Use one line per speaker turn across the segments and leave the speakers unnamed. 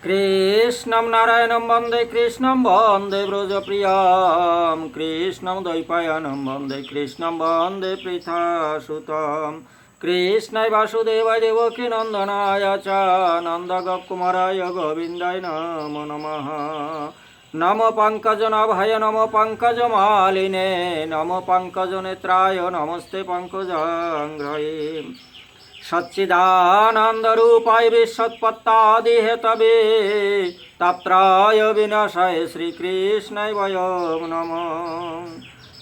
कृष्णं नारायणं वन्दे कृष्णं वन्दे व्रजप्रियं कृष्णं द्वैपायनं वन्दे कृष्णं वन्दे पृथासुतं कृष्णाय वासुदेवाय देवकीनन्दनाय च नन्दगोपकुमाराय गोविन्दाय नमो नमः। नमो पङ्कजनाभाय नमो पङ्कजमालिने नमो पङ्कजनेत्राय नमस्ते पङ्कजाङ्घ्रये सच्चिदानन्दरूपाय विश्वोत्पत्तादिहेतवे तापत्राय विनाशाय श्रीकृष्णाय वयं नमः।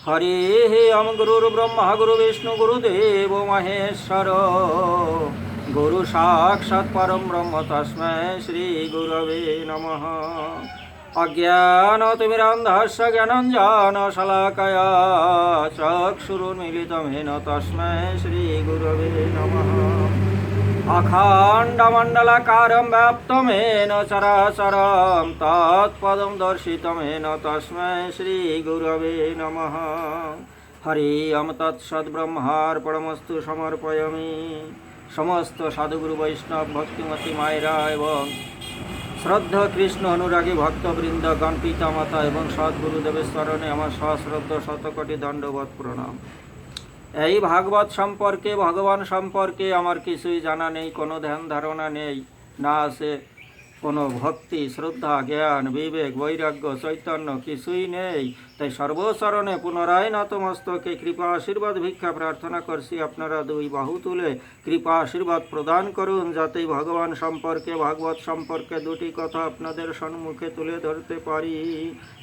हरिः ओं गुरुर्ब्रह्मा गुरुविष्णु गुरुदेव महेश्वर गुरुसाक्षात् परं ब्रह्म तस्मै श्रीगुरवे नमः। अज्ञानतिमिरान्धस्य ज्ञानञ्जनशलाकया चक्षुरुन्मीलितं येन तस्मै श्रीगुरवे नमः। अखण्डमण्डलाकारं व्याप्तं येन चराचरं तत्पदं दर्शितं येन तस्मै श्रीगुरवे नमः। हरि ओं तत्सद्ब्रह्मार्पणमस्तु। समर्पयामि समस्त साधुगुरु वैष्णव भक्तिमती मायरा एवं श्रद्धा कृष्ण अनुरागी भक्तबृंद गण पिता माता एवं सद्गुरुदेवेर चरणे आमार सश्रद्धा शतकोटि दंडवत प्रणाम। এই ভাগবত সম্পর্কে ভগবান সম্পর্কে আমার কিছুই জানা নেই, কোনো ধ্যান ধারণা নেই, না আছে কোনো ভক্তি শ্রদ্ধা জ্ঞান বিবেক বৈরাগ্য চৈতন্য কিছুই নেই। তাই সর্বচরণে পুনরায় নতমস্তকে কৃপা আশীর্বাদ ভিক্ষা প্রার্থনা করছি, আপনারা দুই বাহু তুলে কৃপা আশীর্বাদ প্রদান করুন, যাতে ভগবান সম্পর্কে ভাগবত সম্পর্কে দুটি কথা আপনাদের সম্মুখে তুলে ধরতে পারি।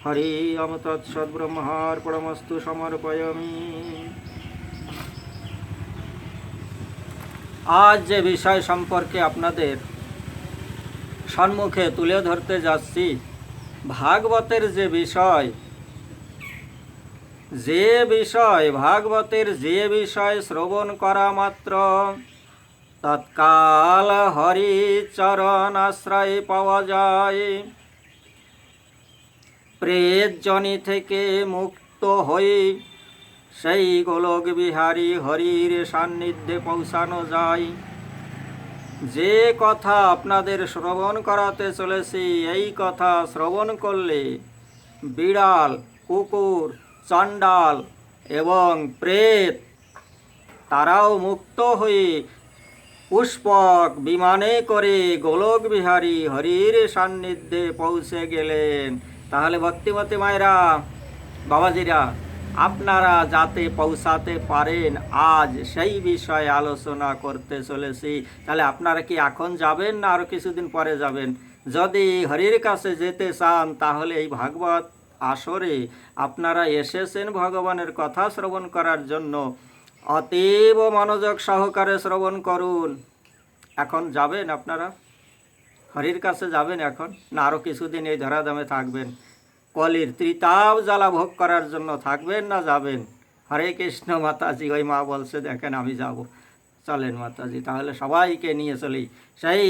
হরি ওম তৎসৎ ব্রহ্মার্পণমস্তু। সমর্পয়ামি। আজ যে বিষয় সম্পর্কে আপনাদের সম্মুখে তুলে ধরতে যাচ্ছি, ভাগবতের যে বিষয় ভাগবতের যে বিষয় শ্রবণ করা মাত্র তৎকাল হরি চরণ আশ্রয় পাওয়া যায়, প্রেতজনি থেকে মুক্ত হয়ে সেই গোলক বিহারী হরির সান্নিধ্যে পৌঁছানো যায়। যে কথা আপনাদের শ্রবণ করাতে চলেছি, এই কথা শ্রবণ করলে বিড়াল কুকুর চণ্ডাল এবং প্রেত তারাও মুক্ত হয়ে পুষ্পক বিমানে করে গোলক বিহারী হরির সান্নিধ্যে পৌঁছে গেলেন। তাহলে ভক্তিমতী মায়েরা বাবাজিরা, আপনারা যাতে পৌঁছাতে পারেন আজ সেই বিষয়ে আলোচনা করতে চলেছি। তাহলে আপনারা কি এখন যাবেন না আরও কিছুদিন পরে যাবেন? যদি হরির কাছে যেতে চান তাহলে এই ভাগবত আসরে আপনারা এসেছেন ভগবানের কথা শ্রবণ করার জন্য, অতীব মনোযোগ সহকারে শ্রবণ করুন। এখন যাবেন আপনারা হরির কাছে যাবেন এখন, না আরও কিছুদিন এই ধরাধামে থাকবেন? কলির ত্রিতাপ জ্বালা ভোগ করার জন্য থাকবেন না যাবেন? হরে কৃষ্ণ মাতাজি। ওই মা বলছে দেখেন আমি যাব। চলেন মাতাজি, তাহলে সবাইকে নিয়ে চলি সেই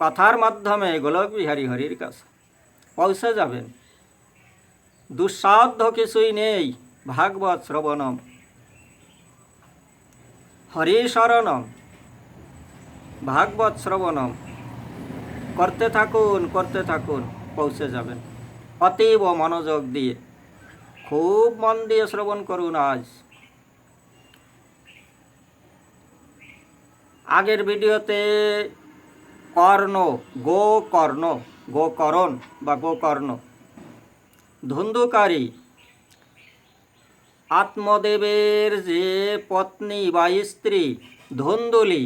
কথার মাধ্যমে গোলক বিহারী হরির কাছে পৌঁছে যাবেন। দুঃসাধ্য কিছুই নেই। ভাগবত শ্রবণম হরি শরণম, ভাগবত শ্রবণম করতে থাকুন, পৌঁছে যাবেন। অতীব মনোযোগ দিয়ে খুব মন দিয়ে শ্রবণ করুন। আজ আগের ভিডিওতে গোকরণ বা গোকর্ণ ধুন্ধুকারী আত্মদেবের যে পত্নী বা স্ত্রী ধুন্ধুলি,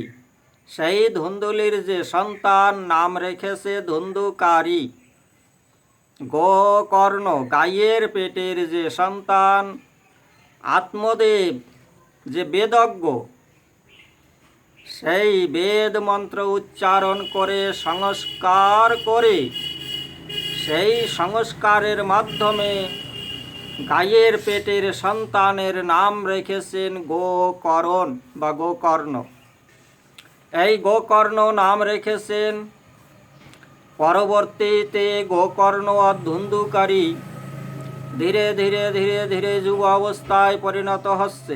সেই ধুন্ধুলির যে সন্তান নাম রেখেছে ধুন্ধুকারী। গোকর্ণ গাইয়ের পেটের যে সন্তান, আত্মদেব যে বেদজ্ঞ, সেই বেদ মন্ত্র উচ্চারণ করে সংস্কার করে সেই সংস্কারের মাধ্যমে গাইয়ের পেটের সন্তানের নাম রেখেছেন গোকরণ বা গোকর্ণ। এই গোকর্ণ নাম রেখেছেন। পরবর্তীতে গোকর্ণ আর ধুন্ধুকারী ধীরে ধীরে ধীরে ধীরে যুব অবস্থায় পরিণত হচ্ছে।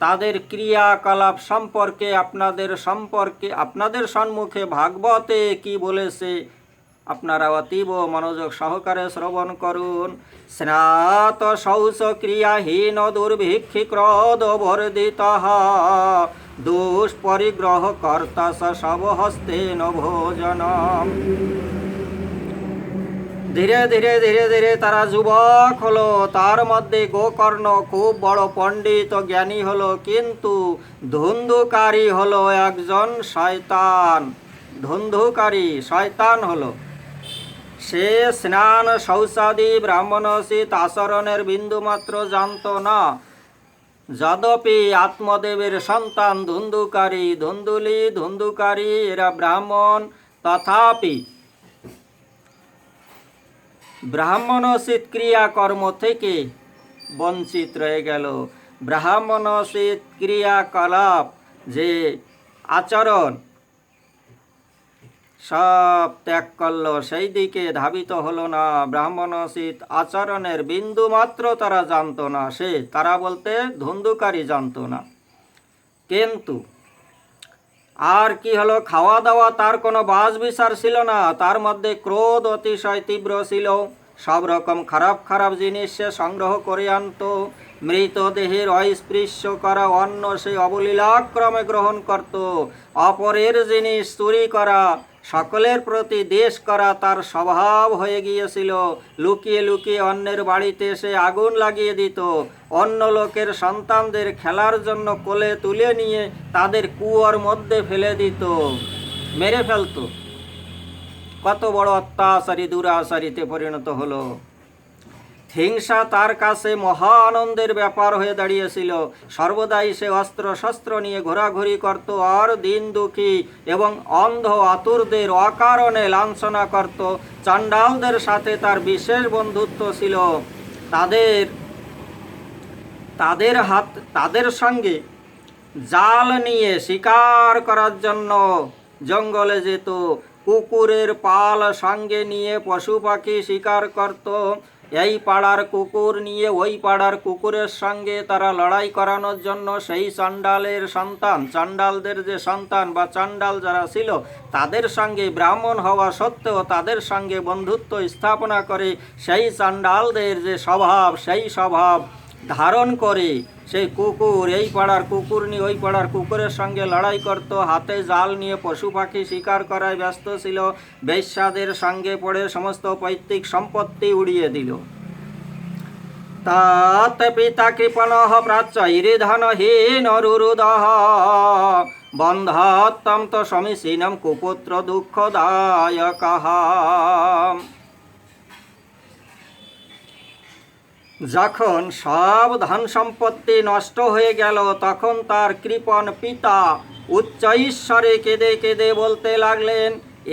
তাদের ক্রিয়াকলাপ সম্পর্কে আপনাদের সম্মুখে ভাগবতে কি বলেছে আপনারা অতীব মনোযোগ সহকারে শ্রবণ করুন। স্নাত শৌচ ক্রিয়াহীন দুর্ভিক্ষী ক্রোধ বর্ধিত দুষ্পরিগ্রহ কর্তা সব হস্তে ভোজনম। ধীরে ধীরে ধীরে ধীরে তারা যুবক হলো। তার মধ্যে গোকর্ণ খুব বড় পণ্ডিত ও জ্ঞানী হলো, কিন্তু ধুন্ধুকারী হলো একজন শয়তান। ধুন্ধুকারী শয়তান হলো। সে স্নান শৌচাদি ব্রাহ্মণোচিত আচরণের বিন্দুমাত্র জানত না। যদ্যপি আত্মদেবের সন্তান ধুন্ধুকারী, ধুন্ধুলি, ধুন্ধুকারী এরা ব্রাহ্মণ, তথাপি ব্রাহ্মণোচিত ক্রিয়াকর্ম থেকে বঞ্চিত রয়ে গেল। ব্রাহ্মণোচিত ক্রিয়াকলাপ যে আচরণ সব ত্যাগ করল, সেই দিকে ধাবিত হলো না। ব্রাহ্মণোচিত আচরণের বিন্দু মাত্র তারা জানত না। তারা বলতে ধুন্ধুকারী জানত না। কিন্তু আর কি হলো, খাওয়া দাওয়া তার কোনো বাজ বিচার ছিল না। তার মধ্যে ক্রোধ অতিশয় তীব্র ছিল। সব রকম খারাপ খারাপ জিনিস সে সংগ্রহ করে আনত। মৃতদেহের অস্পৃশ্য করা অন্ন সে অবলীলাক্রমে গ্রহণ করত। অপরের জিনিস চুরি করা, সকলের প্রতি দেশ করা তার স্বভাব হয়ে গিয়েছিল। লুকিয়ে লুকিয়ে অন্যের বাড়িতে সে আগুন লাগিয়ে দিত। অন্য লোকের সন্তানদের খেলার জন্য কোলে তুলে নিয়ে তাদের কুয়োর মধ্যে ফেলে দিত, মেরে ফেলত। কত বড় অত্যাচারী দুরাচারীতে পরিণত হলো। হিংসা তার কাছে মহা আনন্দের ব্যাপার হয়ে দাঁড়িয়েছিল। সর্বদাই সে অস্ত্র শস্ত্র নিয়ে ঘোরাঘুরি করত, আর দিন দুঃখী এবং অন্ধ আতুরদের অকারণে লাঞ্ছনা করত। চণ্ডালদের সাথে তার বিশেষ বন্ধুত্ব ছিল। তাদের সঙ্গে জাল নিয়ে শিকার করার জন্য জঙ্গলে যেত। কুকুরের পাল সঙ্গে নিয়ে পশু পাখি শিকার করত। এই পাড়ার কুকুর নিয়ে ওই পাড়ার কুকুরের সঙ্গে তারা লড়াই করানোর জন্য সেই চাণ্ডালদের যে সন্তান বা চাণ্ডাল যারা ছিল, তাদের সঙ্গে ব্রাহ্মণ হওয়া সত্ত্বেও তাদের সঙ্গে বন্ধুত্ব স্থাপনা করে সেই চাণ্ডালদের যে স্বভাব, সেই স্বভাব ধারণ করে সেই কুকুর এই পাড়ার কুকুর নিয়ে ওই পাড়ার কুকুরের সঙ্গে লড়াই করত। হাতে জাল নিয়ে পশু পাখি শিকার করায় ব্যস্ত ছিল। বেশ্যাদের সঙ্গে পড়ে সমস্ত পৈতৃক সম্পত্তি উড়িয়ে দিল। তৎ পিতা কৃপণঃ প্রাচ্যৈর্ধনহীন রুরুদঃ বন্ধত্তম তো সমীচীনম কুপুত্র দুঃখদায়কঃ। যখন সব ধন সম্পত্তি নষ্ট হয়ে গেল, তখন তার কৃপণ পিতা উচ্চ ঈশ্বরে কেঁদে কেঁদে বলতে লাগলেন,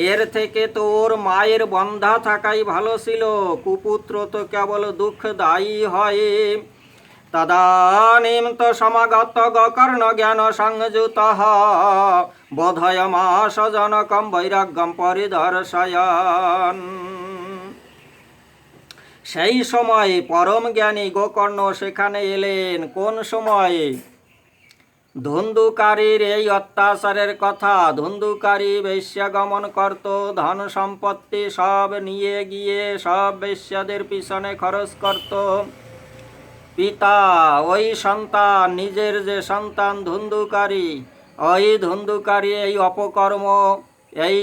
এর থেকে তোর মায়ের বন্ধা থাকাই ভালো ছিল। কুপুত্র তো কেবল দুঃখদায়ী হয়। তদানীম তো সমাগত গোকর্ণ জ্ঞান সংযুত বোধয়মাস জনকম বৈরাগ্যম পরিদর্শয়ন। সেই সময়ে পরম জ্ঞানী গোকর্ণ সেখানে এলেন। কোন সময়ে? ধুন্ধুকারীর এই অত্যাচারের কথা। ধুন্ধুকারী বেশ্যাগমন করত, ধন সম্পত্তি সব নিয়ে গিয়ে সব বেশ্যাদের পিছনে খরচ করত। পিতা ওই সন্তান, নিজের যে সন্তান ধুন্ধুকারী, ওই ধুন্ধুকারী এই অপকর্ম, এই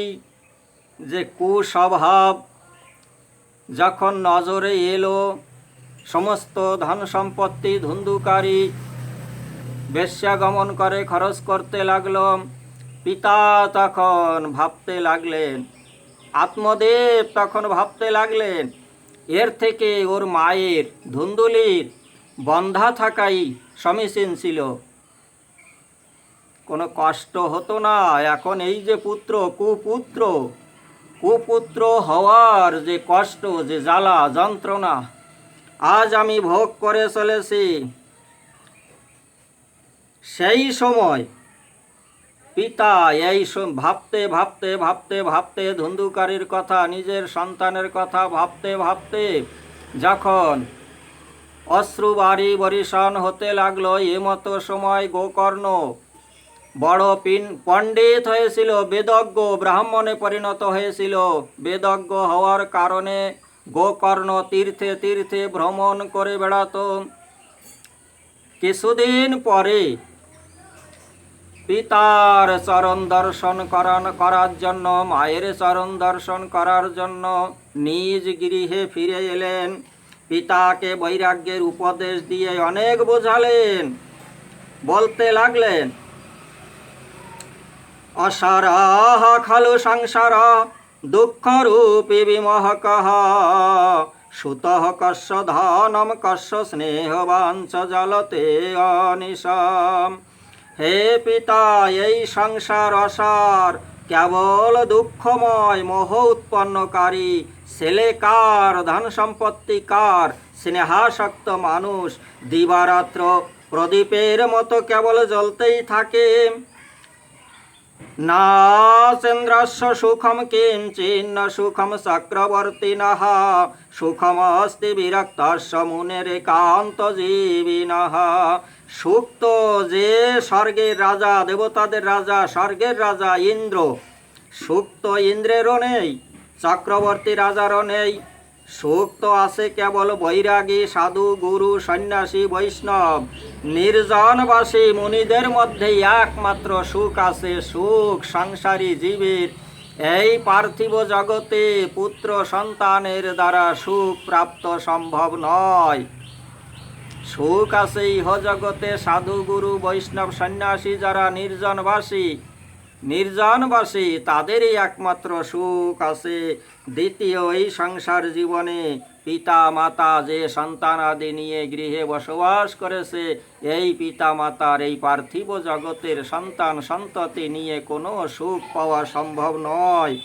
যে কুস্বভাব যখন নজরে এলো, সমস্ত ধন সম্পত্তি ধুন্ধুকারী বেশ্যাগমন করে খরচ করতে লাগলো। পিতা তখন ভাবতে লাগলেন, আত্মদেব তখন ভাবতে লাগলেন, এর থেকে ওর মায়ের ধুন্ধুলির বন্ধা থাকাই সমীচীন ছিল, কোনো কষ্ট হতো না। এখন এই যে কুপুত্র হওয়ার যে কষ্ট, যে জ্বালা যন্ত্রণা আজ আমি ভোগ করে চলেছি, সেই সময় পিতা এই ভাবতে ভাবতে ভাবতে ভাবতে ধুন্ধুকারীর কথা, নিজের সন্তানের কথা ভাবতে ভাবতে যখন অশ্রু বারি বরিশন হতে লাগলো, এমতো সময় গোকর্ণ বড় পণ্ডিত হয়েছিল, বেদজ্ঞ ব্রাহ্মণে পরিণত হয়েছিল। বেদজ্ঞ হওয়ার কারণে গোকর্ণ তীর্থে তীর্থে ভ্রমণ করে বেড়াতো। কিছুদিন পরে পিতার চরণ দর্শন করার জন্য, মায়ের চরণ দর্শন করার জন্য নিজ গৃহে ফিরে এলেন। পিতাকে বৈরাগ্যের উপদেশ দিয়ে অনেক বোঝালেন। বলতে লাগলেন, অসারাহ খলু সংসার দুঃখরূপী বিমোহকঃ সুতঃ কস্য ধনম কস্য স্নেহবাঞ্চ জলতে অনিশম। হে পিতা, এই সংসার অসার, কেবল দুঃখময়, মোহ উৎপন্নকারী। ছেলে কার, ধন সম্পত্তি কার? স্নেহাসক্ত মানুষ দিবারাত্র প্রদীপের মতো কেবল জ্বলতেই থাকে। না চন্দ্রস্য সুখম কিঞ্চিন্ন সুখম চক্রবর্তিনঃ সুখমস্তি বিরক্তস্য মুনেরেকান্ত জীবিনঃ। সুখ তো যে স্বর্গের রাজা, দেবতাদের রাজা, স্বর্গের রাজা ইন্দ্র, সুখ তো ইন্দ্রেরও নেই, চক্রবর্তী রাজারও নেই। সুখ তো আছে কেবল বৈরাগী, সাধু, গুরু, সন্ন্যাসী, বৈষ্ণব, নির্জনবাসী মুনিদের মধ্যেই একমাত্র সুখ আছে। সুখ সংসারী জীবের এই পার্থিব জগতে পুত্র সন্তানের দ্বারা সুখ প্রাপ্ত সম্ভব নয়। সুখ আছে ইহ জগতে সাধু, গুরু, বৈষ্ণব, সন্ন্যাসী যারা নির্জনবাসী তাদেরই একমাত্র সুখ আছে। দ্বিতীয়, এই সংসার জীবনে পিতা মাতা যে সন্তান আদি নিয়ে গৃহে বসবাস করেছে, এই পিতা মাতার এই পার্থিব জগতের সন্তান সন্ততি নিয়ে কোনো সুখ পাওয়া সম্ভব নয়।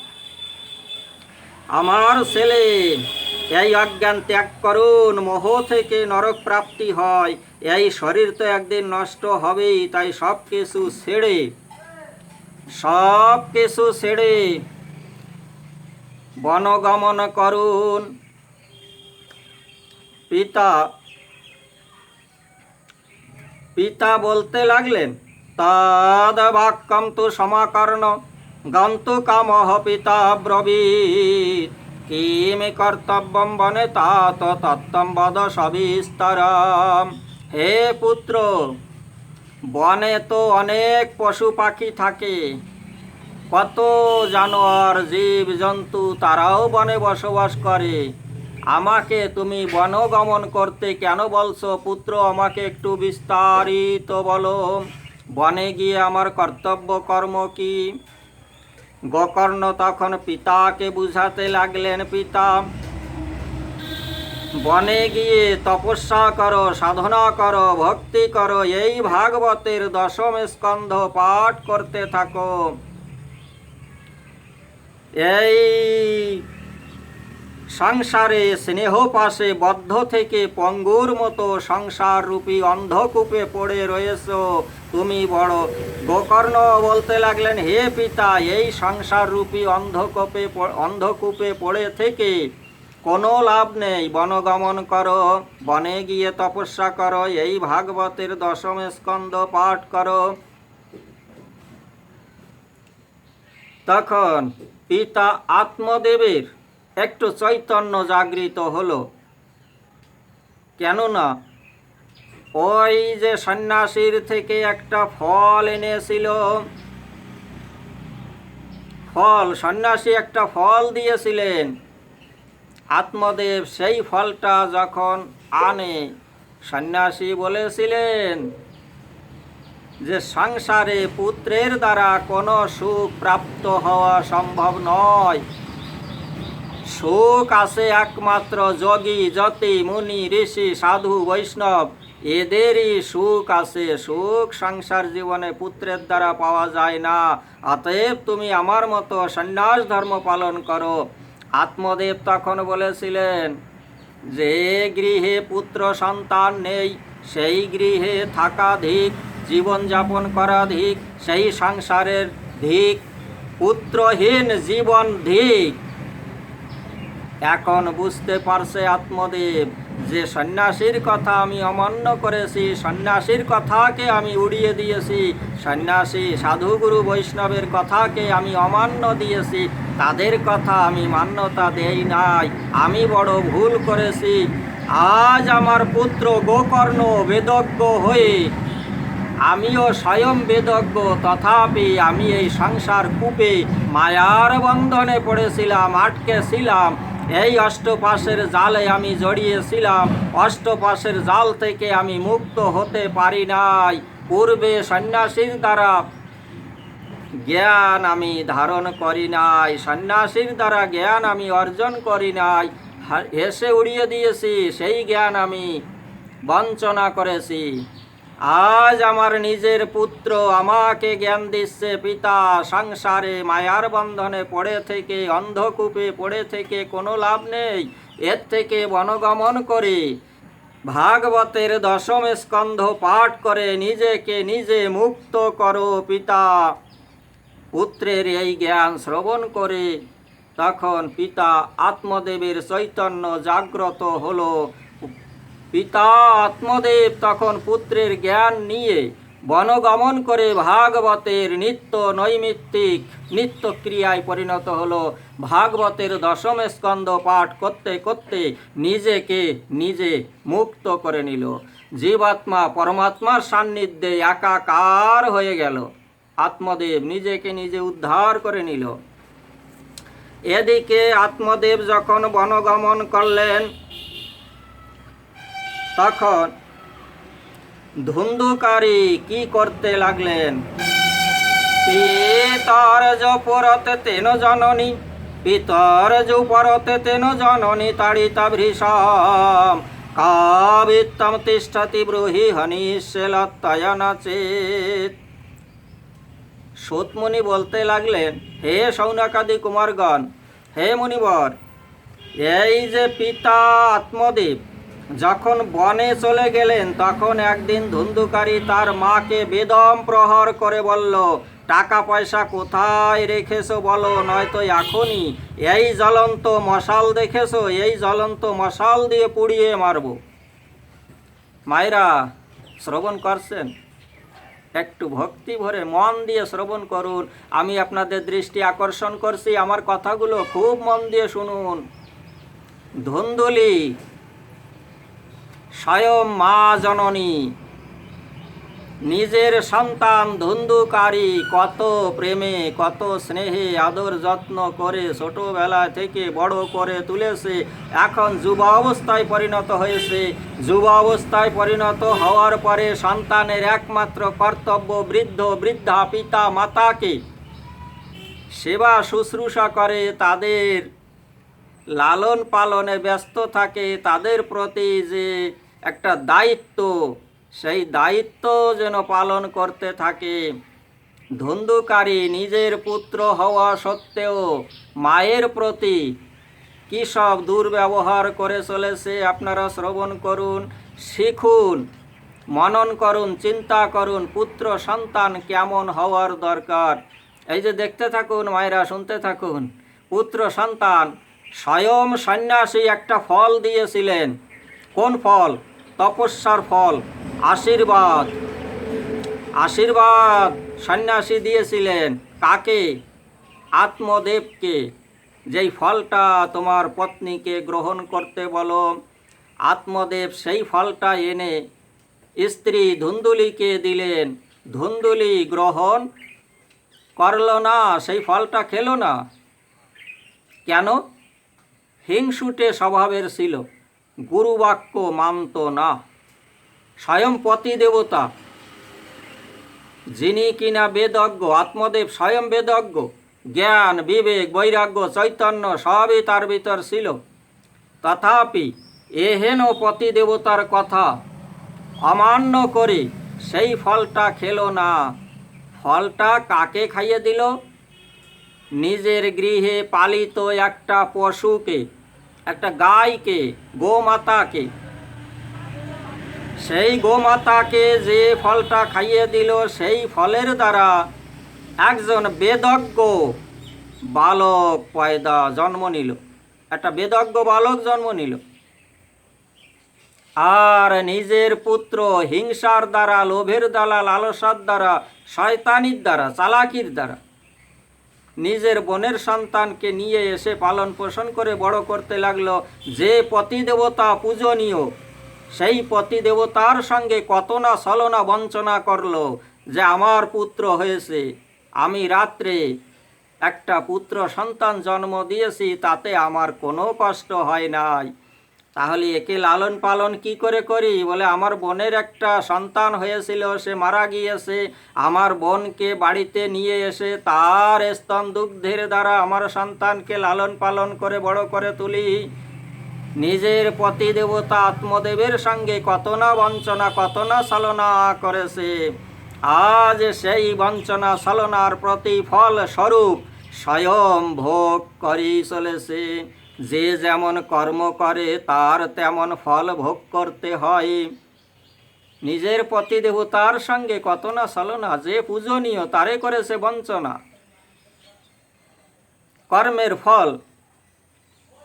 আমার ছেলে, এই অজ্ঞান ত্যাগ করুন, মোহ থেকে নরক প্রাপ্তি হয়। এই শরীর তো একদিন নষ্ট হবেই, তাই সব কিছু ছেড়ে বনগমন করুন। পিতা বলতে লাগলেন, তদ বাক্যম তু সমাকর্ণ গন্তু কামহ পিতা ব্রবীত কিম কর্তব্যম বনে তাত তত্ত্বম বদ সবিস্তরম। হে পুত্র, বনে তো অনেক পশু পাখি থাকে, কত জানোয়ার, জীব জন্তু, তারাও বনে বসবাস করে। আমাকে তুমি বনগমন করতে কেন বলছো? পুত্র, আমাকে একটু বিস্তারিত বলো। বনে গিয়ে আমার কর্তব্য কর্ম কি? গোকর্ণ তখন পিতাকে বুঝাতে লাগলেন, পিতা, বনে গিয়ে তপস্যা করো, সাধনা করো, ভক্তি করো, এই ভাগবতের 10ম স্কন্ধ পাঠ করতে থাকো। এই সংসারে স্নেহ পাশে বদ্ধ থেকে পঙ্গুর মতো সংসার রূপী অন্ধকূপে পড়ে রয়েছো তুমি বড়। গোকর্ণ বলতে লাগলেন, হে পিতা, এই সংসার রূপী অন্ধকূপে পড়ে থেকে কোনো লাভ নেই। বনগমন করো, বনে গিয়ে তপস্যা করো, এই ভাগবতের 10ম স্কন্ধ পাঠ করো। তখন পিতা আত্মদেবের একটু চৈতন্য জাগৃত হলো। কেননা ওই যে সন্ন্যাসীর থেকে একটা ফল এনেছিল, সন্ন্যাসী একটা ফল দিয়েছিলেন। আত্মদেব সেই ফলটা যখন আনে, সন্ন্যাসী বলেছিলেন যে সংসারে পুত্রের দ্বারা কোনো সুখ প্রাপ্ত হওয়া সম্ভব নয়। সুখ আছে একমাত্র যোগী, যতি, মুনি, ঋষি, সাধু, বৈষ্ণব, এদেরই সুখ আছে। সুখ সংসার জীবনে পুত্রের দ্বারা পাওয়া যায় না। অতএব তুমি আমার মতো সন্ন্যাস ধর্ম পালন করো। আত্মদেব তখন বলেছিলেন, যে গৃহে পুত্র সন্তান নেই, সেই গৃহে থাকা ধিক, জীবনযাপন করা ধিক, সেই সংসারের ধিক, পুত্রহীন জীবন ধিক। এখন বুঝতে পারছে আত্মদেব যে সন্ন্যাসীর কথা আমি অমান্য করেছি, সন্ন্যাসীর কথাকে আমি উড়িয়ে দিয়েছি, সন্ন্যাসী সাধুগুরু বৈষ্ণবের কথাকে আমি অমান্য দিয়েছি, তাদের কথা আমি মান্যতা দেই নাই, আমি বড় ভুল করেছি। আজ আমার পুত্র গোকর্ণ বেদজ্ঞ হয়ে, আমিও স্বয়ং বেদজ্ঞ, তথাপি আমি এই সংসার কূপে মায়ার বন্ধনে পড়েছিলাম, আটকেছিলাম। এই অষ্টপাশের জালে আমি জড়িয়েছিলাম, অষ্টপাশের জাল থেকে আমি মুক্ত হতে পারি নাই। পূর্বে সন্ন্যাসীর দ্বারা জ্ঞান আমি ধারণ করি নাই, সন্ন্যাসীর দ্বারা জ্ঞান আমি অর্জন করি নাই, হেসে উড়িয়ে দিয়েছি, সেই জ্ঞান আমি বঞ্চনা করেছি। আজ আমার নিজের পুত্র আমাকে জ্ঞান দিচ্ছে, পিতা সংসারে মায়ার বন্ধনে পড়ে থেকে, অন্ধকূপে পড়ে থেকে কোনো লাভ নেই, এর থেকে বনগমন করে ভাগবতের দশম স্কন্ধ পাঠ করে নিজেকে নিজে মুক্ত করো পিতা। পুত্রের এই জ্ঞান শ্রবণ করে তখন পিতা আত্মদেবের চৈতন্য জাগ্রত হলো। পিতা আত্মদেব তখন পুত্রের জ্ঞান নিয়ে বনগমন করে ভাগবতের নিত্য নৈমিত্তিক নিত্য ক্রিয়ায় পরিণত হলো। ভাগবতের দশম স্কন্ধ পাঠ করতে করতে নিজেকে নিজে মুক্ত করে নিল। জীবাত্মা পরমাত্মার সান্নিধ্যে একাকার হয়ে গেল। আত্মদেব নিজেকে নিজে উদ্ধার করে নিল। এদিকে আত্মদেব যখন বনগমন করলেন, তখন ধুন্ধুকারী কি করতে লাগলেন? পিতর পরতে তেন জননী, পিতর পরতে তেন জননী তাড়িতা ভৃষম কাবিত্তম তিষ্ঠতি ব্রুহি হনিশেলত্তয়না চেত। সূতমুনি বলতে লাগলেন, হে শৌনকাদি কুমারগণ, হে মুনিবর, এই যে পিতা আত্মদেব যখন বনে চলে গেলেন, তখন একদিন ধুন্ধুকারী তার মাকে বেদম প্রহার করে বলল, টাকা পয়সা কোথায় রেখেছো বলো, নয়তো এখনই এই জ্বলন্ত মশাল দেখেছো, এই জ্বলন্ত মশাল দিয়ে পুড়িয়ে মারব। মায়েরা শ্রবণ করছেন? একটু ভক্তি ভরে মন দিয়ে শ্রবণ করুন। আমি আপনাদের দৃষ্টি আকর্ষণ করছি, আমার কথাগুলো খুব মন দিয়ে শুনুন। ধুন্দুলি স্বয়ং মা জননী নিজের সন্তান ধুন্ধুকারী কত প্রেমে কত স্নেহে আদর যত্ন করে ছোটবেলা থেকে বড় করে তুলেছে। এখন যুব অবস্থায় পরিণত হয়েছে। যুব অবস্থায় পরিণত হওয়ার পরে সন্তানের একমাত্র কর্তব্য বৃদ্ধ বৃদ্ধা পিতা মাতাকে সেবা শুশ্রূষা করে, তাদের লালন পালনে ব্যস্ত থাকে, তাদের প্রতি যে একটা দায়িত্ব, সেই দায়িত্ব যেন পালন করতে থাকে। ধুন্ধুকারী নিজের পুত্র হওয়া সত্ত্বেও মায়ের প্রতি কী সব দুর্ব্যবহার করে চলেছে আপনারা শ্রবণ করুন, শিখুন, মনন করুন, চিন্তা করুন পুত্র সন্তান কেমন হওয়ার দরকার। এই যে দেখতে থাকুন মায়েরা, শুনতে থাকুন। পুত্র সন্তান স্বয়ং সন্ন্যাসী একটা ফল দিয়েছিলেন। কোন ফল? তপস্যার ফল, আশীর্বাদ। আশীর্বাদ সন্ন্যাসী দিয়েছিলেন কাকে? আত্মদেবকে। যেই ফলটা তোমার পত্নীকে গ্রহণ করতে বলো, আত্মদেব সেই ফলটা এনে স্ত্রী ধুন্দুলিকে দিলেন। ধুন্দুলি গ্রহণ করল না, সেই ফলটা খেলো না। কেন? হিংসুটে স্বভাবের ছিল, গুরুবাক্য মানত না। স্বয়ং পতি দেবতা, যিনি কিনা বেদজ্ঞ, আত্মদেব স্বয়ং বেদজ্ঞ, জ্ঞান বিবেক বৈরাগ্য চৈতন্য সবই তার ভিতর ছিল, তথাপি এহেন পতি দেবতার কথা অমান্য করে সেই ফলটা খেলো না। ফলটা কাকে খাইয়ে দিল? নিজের গৃহে পালিত একটা পশুকে, একটা গাইকে, গোমাতাকে। সেই গোমাতাকে যে ফলটা খাইয়ে দিল, সেই ফলের দ্বারা একজন বেদজ্ঞ বালক জন্ম নিল, একটা বেদজ্ঞ বালক জন্ম নিল। আর নিজের পুত্র হিংসার দ্বারা, লোভের দ্বারা, লালসার দ্বারা, শয়তানির দ্বারা, চালাকির দ্বারা নিজের বোনের সন্তানকে নিয়ে এসে পালন পোষণ করে বড় করতে লাগলো। যে পতিদেবতা পূজনীয়, সেই পতিদেবতার সঙ্গে কত না ছলনা বঞ্চনা করলো যে আমার পুত্র হয়েছে, আমি রাত্রে একটা পুত্র সন্তান জন্ম দিয়েছি, তাতে আমার কোনো কষ্ট হয় নাই। তাহলে একে লালন পালন কি করে করি? বলে আমার বোনের একটা সন্তান হয়েছিল, সে মারা গিয়েছে, আমার বোনকে বাড়িতে নিয়ে এসে তার স্তন দুগ্ধের দ্বারা আমার সন্তানকে লালন পালন করে বড় করে তুলি। নিজের পতি দেবতা আত্মদেবের সঙ্গে কত না বঞ্চনা, কত না ছলনা করেছে। আজ সেই বঞ্চনা ছলনার প্রতিফল স্বরূপ স্বয়ং ভোগ করি চলেছে। যে যেমন কর্ম করে তার তেমন ফল ভোগ করতে হয়। নিজের পতি দেবতার সঙ্গে কত না ছলনা, যে পূজনীয় তারে করেছে বঞ্চনা। কর্মের ফল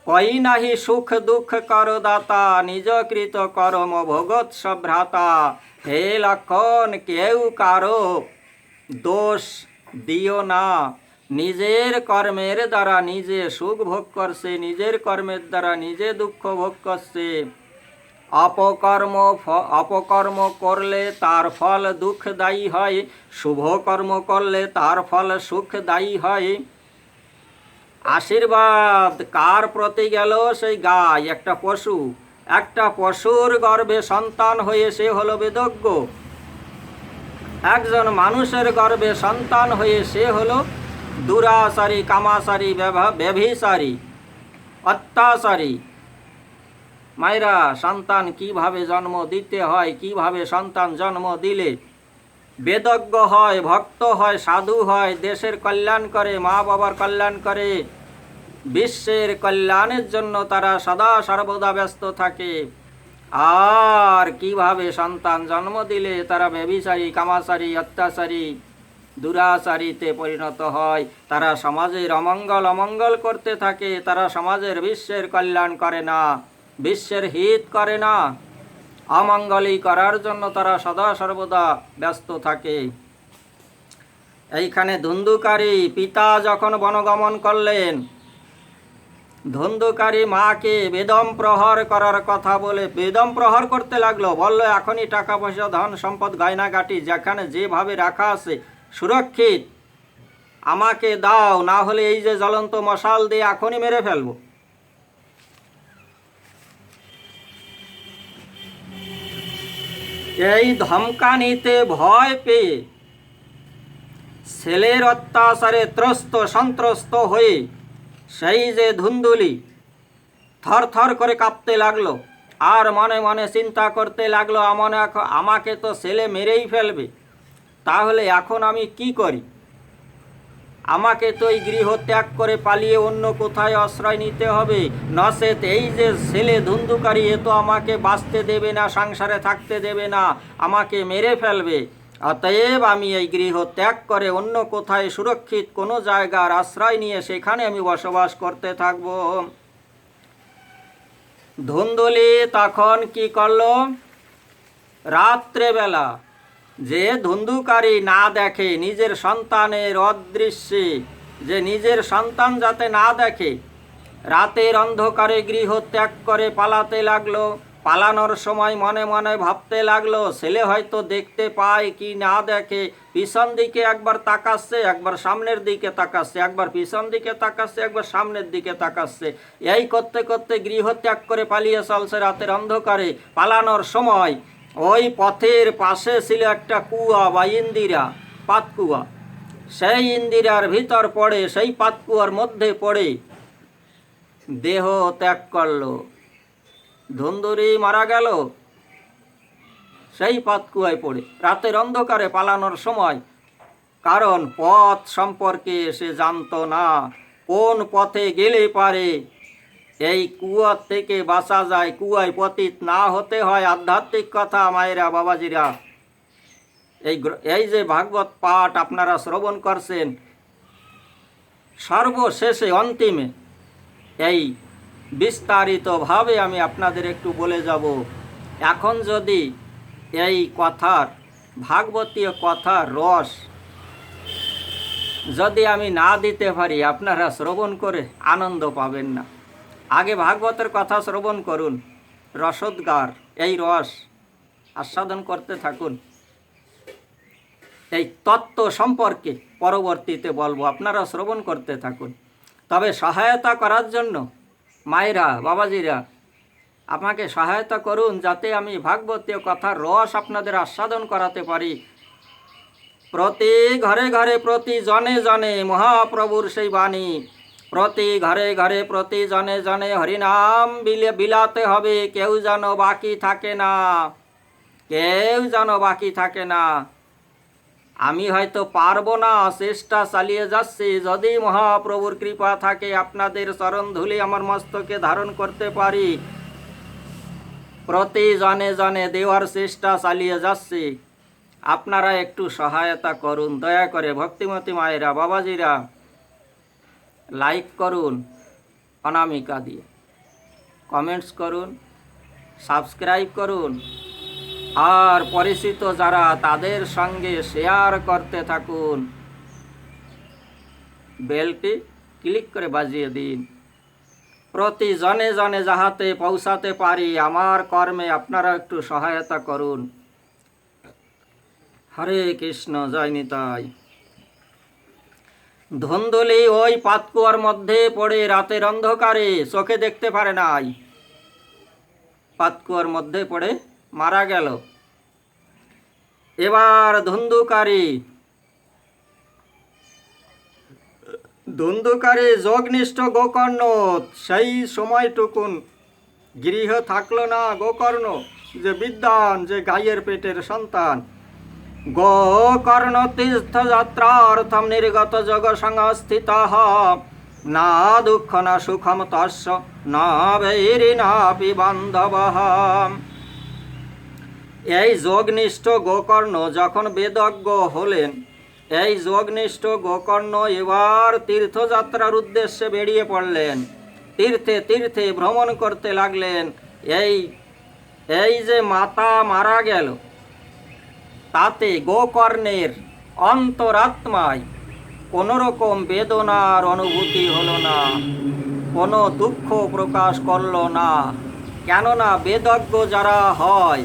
কই নাহি সুখ দুঃখ কর দাতা, নিজ কৃত কর্ম ভোগত সভ্রাতা। হে লক্ষণ, কেউ কারো দোষ দিও না। নিজের কর্মের দ্বারা নিজে সুখ ভোগ করছে, নিজের কর্মের দ্বারা নিজে দুঃখ ভোগ করছে। অপকর্ম করলে তার ফল দুঃখদায়ী হয়, শুভ কর্ম করলে তার ফল সুখদায়ী হয়। আশীর্বাদ কার প্রতি গেল? সেই গাই, একটা পশু। একটা পশুর গর্ভে সন্তান হয়ে সে হলো বেদজ্ঞ। একজন মানুষের গর্ভে সন্তান হয়ে সে হলো দুরাচারী, কামাচারী, ব্যভিচারী, অত্যাচারী। মায়েরা, সন্তান কিভাবে জন্ম দিতে হয়, কিভাবে সন্তান জন্ম দিলে বেদজ্ঞ হয়, ভক্ত হয়, সাধু হয়, দেশের কল্যাণ করে, মা বাবার কল্যাণ করে, বিশ্বের কল্যাণের জন্য তারা সদা সর্বদা ব্যস্ত থাকে। আর কিভাবে সন্তান জন্ম দিলে তারা ব্যভিচারী, কামাচারী, অত্যাচারী, দুরাচারীতে পরিণত হয়। তারা সমাজের অমঙ্গল করতে থাকে। তারা সমাজের, বিশ্বের কল্যাণ করে না, বিশ্বের হিত করে না, অমঙ্গলই করার জন্য তারা সদা সর্বদা ব্যস্ত থাকে। এইখানে ধুন্ধুকারী পিতা যখন বনগমন করলেন, ধুন্ধুকারী মাকে বেদম প্রহর করার কথা বলে বেদম প্রহর করতে লাগলো। বলল, এখনই টাকা পয়সা, ধন সম্পদ, গয়নাগাটি যেখানে যেভাবে রাখা আছে সুরক্ষিত, আমাকে দাও, না হলে এই যে জ্বলন্ত মশাল দিয়ে এখনই মেরে ফেলবো। এই ধমকানিতে ভয় পেয়ে ছেলের অত্যাচারে ত্রস্ত সন্ত্রস্ত হয়ে সেই যে ধুন্দুলি থরথর করে কাঁপতে লাগলো। আর মনে মনে চিন্তা করতে লাগলো, আমাকে তো ছেলে মেরেই ফেলবে, তাহলে এখন আমি কি করি? আমাকে তো এই গৃহ ত্যাগ করে পালিয়ে অন্য কোথায় আশ্রয় নিতে হবে, নচেত এই যে ছেলে ধুন্ধুকারী, এ তো আমাকে বাঁচতে দেবে না, সংসারে থাকতে দেবে না, আমাকে মেরে ফেলবে। অতএব আমি এই গৃহ ত্যাগ করে অন্য কোথায় সুরক্ষিত কোনো জায়গার আশ্রয় নিয়ে সেখানে আমি বসবাস করতে থাকব। ধুন্দুলি তখন কি করলো? রাত্রেবেলা যে ধুন্ধুকারী না দেখে, নিজের সন্তানের অদৃশ্যে, যে নিজের সন্তান যাতে না দেখে, রাতের অন্ধকারে গৃহ ত্যাগ করে পালাতে লাগলো। পালানোর সময় মনে মনে ভাবতে লাগলো, ছেলে হয়তো দেখতে পায় কি না দেখে, পিছন দিকে একবার তাকাচ্ছে, একবার সামনের দিকে তাকাচ্ছে, একবার পিছন দিকে তাকাচ্ছে, একবার সামনের দিকে তাকাচ্ছে। এই করতে করতে গৃহ ত্যাগ করে পালিয়ে চলছে রাতের অন্ধকারে। পালানোর সময় ওই পথের পাশে ছিল একটা কুয়া বা ইন্দিরা, পাতকুয়া। সেই ইন্দিরার ভিতর পড়ে, সেই পাতকুয়ার মধ্যে পড়ে দেহ ত্যাগ করলো। ধুন্দুরি মারা গেল সেই পাতকুয়ায় পড়ে রাতের অন্ধকারে পালানোর সময়। কারণ পথ সম্পর্কে সে জানতো না, কোন পথে গেলে পারে এই কুয়ার থেকে বাঁচা যায়, কুয়ায় পতিত না হতে হয়। আধ্যাত্মিক কথা মায়েরা, বাবাজিরা, এই যে ভাগবত পাঠ আপনারা শ্রবণ করছেন, সর্বশেষে অন্তিমে এই বিস্তারিতভাবে আমি আপনাদের একটু বলে যাব এখন যদি এই কথার ভাগবতীয় কথার রস যদি আমি না দিতে পারি, আপনারা শ্রবণ করে আনন্দ পাবেন না। আগে ভাগবতের কথা শ্রবণ করুন, রসোদ্গার, এই রস আস্বাদন করতে থাকুন। এই তত্ত্ব সম্পর্কে পরবর্তীতে বলবো, আপনারা শ্রবণ করতে থাকুন। তবে সহায়তা করার জন্য মায়েরা, বাবাজিরা আমাকে সহায়তা করুন, যাতে আমি ভাগবতীয় কথার রস আপনাদের আস্বাদন করাতে পারি। প্রতি ঘরে ঘরে, প্রতি জনে জনে মহাপ্রভুর সেই বাণী, প্রতি ঘরে ঘরে, প্রতি জনে জনে হরিনাম বিলাতে হবে। কেউ যেন বাকি থাকে না, কেউ যেন বাকি থাকে না। আমি হয়তো পারবো না, চেষ্টা চালিয়ে যাচ্ছি। যদি মহাপ্রভুর কৃপা থাকে, আপনাদের চরণ ধুলি আমার মস্তকে ধারণ করতে পারি, প্রতি জনে জনে দেওয়ার চেষ্টা চালিয়ে যাচ্ছি। আপনারা একটু সহায়তা করুন দয়া করে। ভক্তিমতী মায়েরা, বাবাজিরা লাইক করুন অনামিকা দিয়ে, কমেন্টস করুন, সাবস্ক্রাইব করুন, আর পরিচিত যারা তাদের সঙ্গে শেয়ার করতে থাকুন। বেলটি ক্লিক করে বাজিয়ে দিন, প্রতি জনে জনে যাহাতে পৌঁছাতে পারি আমার কর্মে আপনারা একটু সহায়তা করুন। হরে কৃষ্ণ, জয় নিতাই। ধুন্দুলি ওই পাতকুয়ার মধ্যে পড়ে রাতের অন্ধকারে চোখে দেখতে পারে নাই, পাতকুয়ার মধ্যে পড়ে মারা গেল। এবার ধুন্ধুকারী যোগনিষ্ঠ গোকর্ণ সেই সময়টুকুন গৃহ থাকলো না। গোকর্ণ যে বিদ্বান, যে গাইয়ের পেটের সন্তান, গোকর্ণ তীর্থযাত্রার্থম নির্গত যোগ সংস্থিত, না দুঃখ না সুখম তস্য না বৈরি নাপি বান্ধব। এই যোগনিষ্ঠ গোকর্ণ যখন বেদজ্ঞ হলেন, এই যোগনিষ্ঠ গোকর্ণ এবার তীর্থযাত্রার উদ্দেশ্যে বেরিয়ে পড়লেন। তীর্থে তীর্থে ভ্রমণ করতে লাগলেন। এই যে মাতা মারা গেল, তাতে গোকর্ণের অন্তরাত্মায় কোনোরকম বেদনার অনুভূতি হলো না, কোনো দুঃখ প্রকাশ করল না। কেননা বেদজ্ঞ যারা হয়,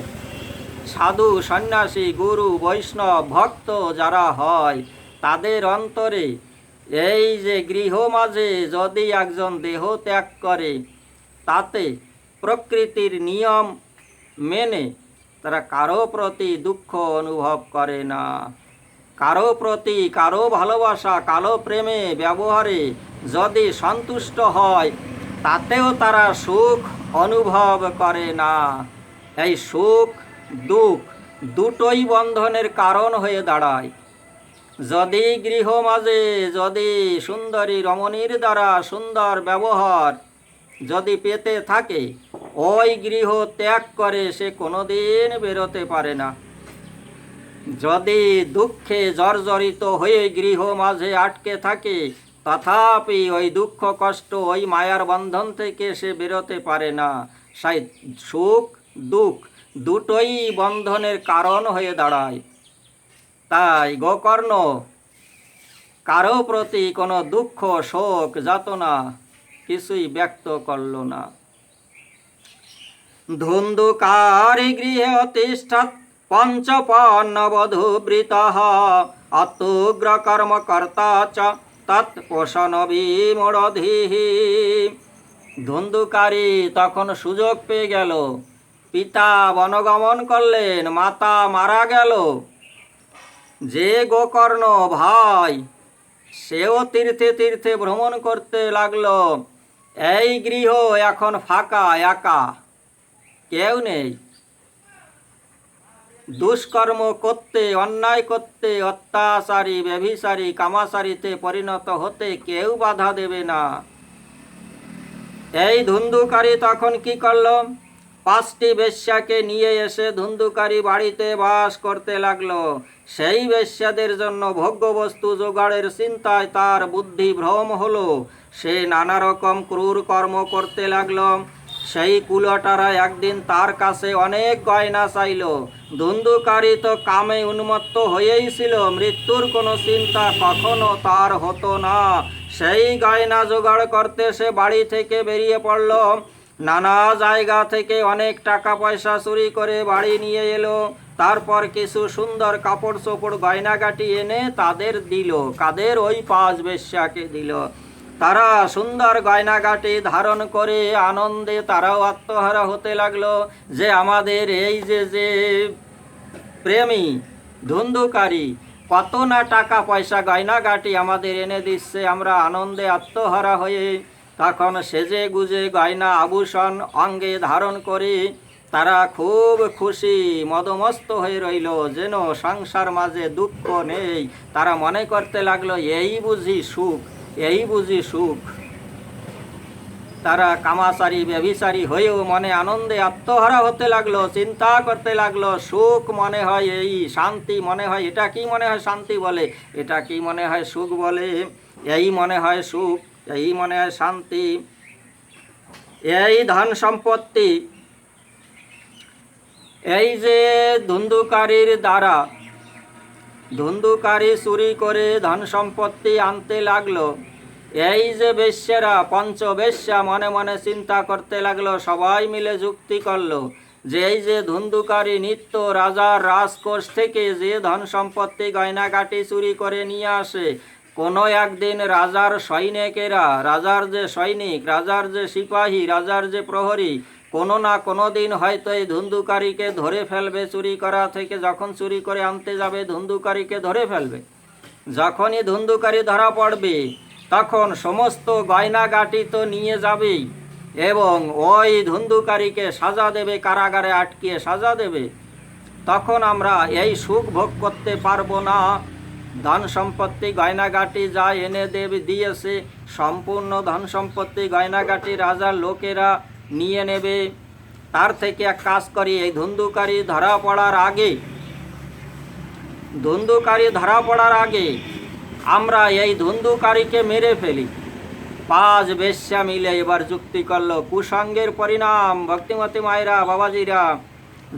সাধু সন্ন্যাসী গুরু বৈষ্ণব ভক্ত যারা হয়, তাদের অন্তরে এই যে গৃহ মাঝে যদি একজন দেহ ত্যাগ করে, তাতে প্রকৃতির নিয়ম মেনে তারা কারো প্রতি দুঃখ অনুভব করে না। কারো প্রতি কারো ভালোবাসা, কারো প্রেমে ব্যবহারে যদি সন্তুষ্ট হয়, তাতেও তারা সুখ অনুভব করে না। এই সুখ দুঃখ দুটোই বন্ধনের কারণ হয়ে দাঁড়ায়। যদি গৃহ মাঝে যদি সুন্দরী রমণীর দ্বারা সুন্দর ব্যবহার যদি পেতে থাকে, ওই গৃহ ত্যাগ করে সে কোনোদিন বেরোতে পারে না। যদি দুঃখে জর্জরিত হয়ে গৃহ মাঝে আটকে থাকে, তথাপি ওই দুঃখ কষ্ট, ওই মায়ার বন্ধন থেকে সে বেরোতে পারে না। সেই সুখ দুঃখ দুটোই বন্ধনের কারণ হয়ে দাঁড়ায়। তাই গোকর্ণ কারো প্রতি কোনো দুঃখ শোক যাতনা কিছুই ব্যক্ত করল না। ধুন্ধুকারী গৃহে অতিষ্ঠৎ পঞ্চপন্নবধূবৃত অতুগ্র কর্মকর্তা চ তৎপোষণ বিমূঢ়ধীঃ। ধুন্ধুকারী তখন সুযোগ পেয়ে গেল। পিতা বনগমন করলেন, মাতা মারা গেল। যে গোকর্ণ ভাই, সেও তীর্থে তীর্থে ভ্রমণ করতে লাগলো। এই গৃহ এখন ফাঁকা, একা, কেউ নেই। দুষ্কর্ম করতে, অন্যায় করতে, অত্যাচারী ব্যভিচারী কামাচারীতে পরিণত হতে কেউ বাধা দেবে না। এই ধুন্ধুকারী তখন কি করল? 5টি বেশ্যাকে নিয়ে এসে ধুন্ধুকারী বাড়িতে বাস করতে লাগলো। সেই বেশ্যাদের জন্য ভোগ্যবস্তু জোগাড়ের চিন্তায় তার বুদ্ধি ভ্রম হলো। সে নানা রকম ক্রূর কর্ম করতে লাগলো। সেই কুলটারা একদিন তার কাছে অনেক গয়না চাইল। ধুন্ধুকারী তো কামে উন্মত্ত হয়েই ছিল, মৃত্যুর কোনো চিন্তা কখনো তার হতো না। সেই গয়না জোগাড় করতে সে বাড়ি থেকে বেরিয়ে পড়ল। নানা জায়গা থেকে অনেক টাকা পয়সা চুরি করে বাড়ি নিয়ে এলো। তারপর কিছু সুন্দর কাপড় চোপড় গয়নাগাটি এনে তাদের দিল। কাদের? ওই 5 বেশ্যাকে দিল। তারা সুন্দর গয়নাগাটি ধারণ করে আনন্দে তারাও আত্মহারা হতে লাগলো যে আমাদের এই যে প্রেমী ধুন্ধুকারী কত না টাকা পয়সা গয়নাগাটি আমাদের এনে দিচ্ছে, আমরা আনন্দে আত্মহারা হয়ে তখন সেজে গুজে গয়না আভূষণ অঙ্গে ধারণ করে তারা খুব খুশি মদমস্ত হয়ে রইল, যেন সংসার মাঝে দুঃখ নেই। তারা মনে করতে লাগলো এই বুঝি সুখ, এই বুঝি সুখ। তারা কামাচারী ব্যভিচারী হয়েও মনে আনন্দে আত্মহারা হতে লাগলো, চিন্তা করতে লাগলো সুখ মনে হয় এই, শান্তি মনে হয় এটা, কি মনে হয় শান্তি বলে, এটা কি মনে হয় সুখ বলে, এই মনে হয় সুখ, এই মনে হয় শান্তি। এই ধন সম্পত্তি, এই যে ধুন্ধুকারীর দ্বারা ধুন্ধুকারী চুরি করে ধন সম্পত্তি আনতে লাগলো, এই যে বেশ্যেরা পঞ্চবেশ্যা মনে মনে চিন্তা করতে লাগলো, সবাই মিলে যুক্তি করলো যে এই যে ধুন্ধুকারী নিত্য রাজার রাজকোষ থেকে যে ধন সম্পত্তি গয়নাগাটি চুরি করে নিয়ে আসে, কোনো একদিন রাজার সৈনিকেরা, রাজার যে সৈনিক, রাজার যে সিপাহী, রাজার যে প্রহরী, কোনো না কোনো দিন হয়তো এই ধুন্ধুকারীকে ধরে ফেলবে। চুরি করা থেকে যখন চুরি করে আনতে যাবে ধুন্ধুকারীকে ধরে ফেলবে। যখনই ধুন্ধুকারী ধরা পড়বে তখন সমস্ত গয়নাগাটি তো নিয়ে যাবেই এবং ওই ধুন্ধুকারীকে সাজা দেবে, কারাগারে আটকিয়ে সাজা দেবে। তখন আমরা এই সুখ ভোগ করতে পারবো না। ধন সম্পত্তি গয়নাগাটি যা এনে দেবে দিয়েছে, সম্পূর্ণ ধন সম্পত্তি গয়নাগাটি রাজার লোকেরা নিয়ে নেবে। তার থেকে এক কাজ করি, এই ধুন্ধুকারী ধরা পড়ার আগে আমরা এই ধুন্ধুকারীকে মেরে ফেলি। 5 বেশ্যা মিলে এবার যুক্তি করলো, কুসঙ্গের পরিণাম। ভক্তিমতী মায়েরা, বাবাজিরা,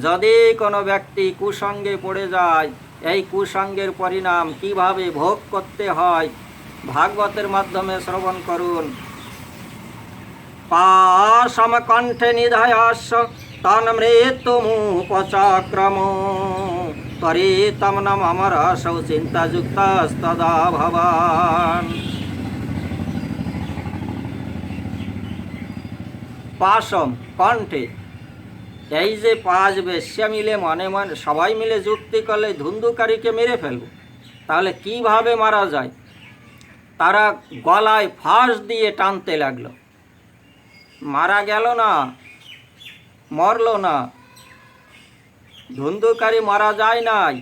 যদি কোনো ব্যক্তি কুসঙ্গে পড়ে যায়, এই কুসঙ্গের পরিণাম কিভাবে ভোগ করতে হয় ভাগবতের মাধ্যমে শ্রবণ করুন। পাশম কণ্ঠে নিধায়াস তন মৃত্যুমুপচক্রম ত্বরিতম নম অমরসৌ চিন্তাযুক্তস্তদা ভবান। পাশম কণ্ঠে, এই যে 5 বেশ্যা মিলে মনে মনে সবাই মিলে যুক্তি করলে ধুন্ধুকারীকে মেরে ফেলব, তাহলে কিভাবে মারা যায়? তারা গলায় ফাঁস দিয়ে টানতে লাগলো। মারা গেল না, মরল না, ধুন্ধুকারী মারা যায় নাই।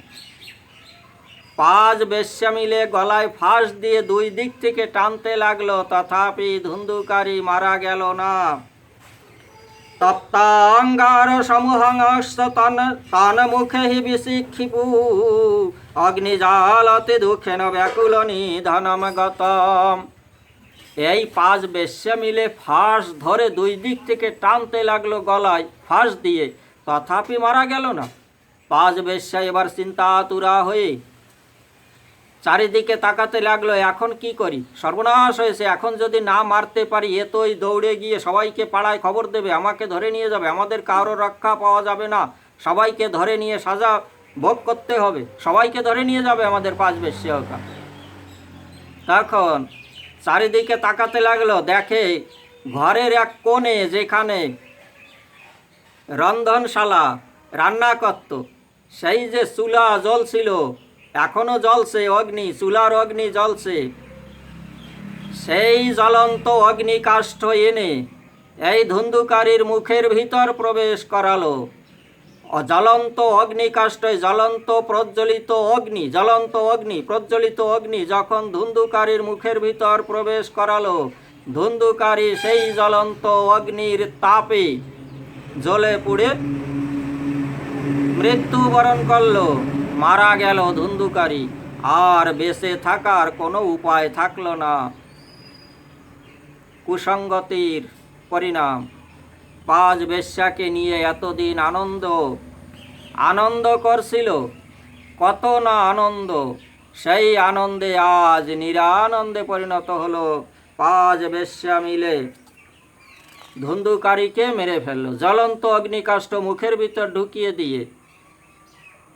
5 বেশ্যা মিলে গলায় ফাঁস দিয়ে 2 দিক থেকে টানতে লাগলো, তথাপি ধুন্ধুকারী মারা গেল না। তপ্তাঙ্গার সমূহংস্ত তন মুখে হি বিশিক্ষিপু অগ্নিজালতে দুঃখেন ব্যাকুল নিধনম গতম। এই 5 বেশ্যা মিলে ফাঁস ধরে 2 দিক থেকে টানতে লাগলো গলায় ফাঁস দিয়ে, তথাপি মারা গেল না। 5 বেশ্যা এবার চিন্তাতুরা হয়ে চারিদিকে তাকাতে লাগলো, এখন কি করি, সর্বনাশ হয়েছে, এখন যদি না মারতে পারি এ তোই দৌড়ে গিয়ে সবাইকে পাড়ায় খবর দেবে, আমাকে ধরে নিয়ে যাবে, আমাদের কারো রক্ষা পাওয়া যাবে না, সবাইকে ধরে নিয়ে সাজা ভোগ করতে হবে, সবাইকে ধরে নিয়ে যাবে আমাদের 5 বেশ্যা। তখন চারিদিকে তাকাতে লাগলো, দেখে ঘরের এক কোণে যেখানে রন্ধনশালা রান্না করত, সেই যে চুলা জ্বলছিল, এখনো জ্বলছে অগ্নি, চুলার অগ্নি জ্বলছে, সেই জ্বলন্ত অগ্নিকাষ্ঠ এনে এই ধুন্ধুকারীর মুখের ভিতর প্রবেশ করালো। জ্বলন্ত অগ্নিকাষ্ঠ, জ্বলন্ত প্রজ্বলিত অগ্নি, জ্বলন্ত অগ্নি, প্রজ্বলিত অগ্নি যখন ধুন্ধুকারীর মুখের ভিতর প্রবেশ করালো, ধুন্ধুকারী সেই জ্বলন্ত অগ্নির তাপে জ্বলে পুড়ে মৃত্যুবরণ করলো, মারা গেল ধুন্ধুকারী। আর বেঁচে থাকার কোনো উপায় থাকলো না। কুসঙ্গতির পরিণাম। পাঁচ বেশ্যাকে নিয়ে এতদিন আনন্দ করছিল, কত না আনন্দ, সেই আনন্দে আজ নিরানন্দে পরিণত হলো। পাঁচ বেশ্যা মিলে ধুন্ধুকারীকে মেরে ফেললো, জ্বলন্ত অগ্নিকাষ্ঠ মুখের ভিতর ঢুকিয়ে দিয়ে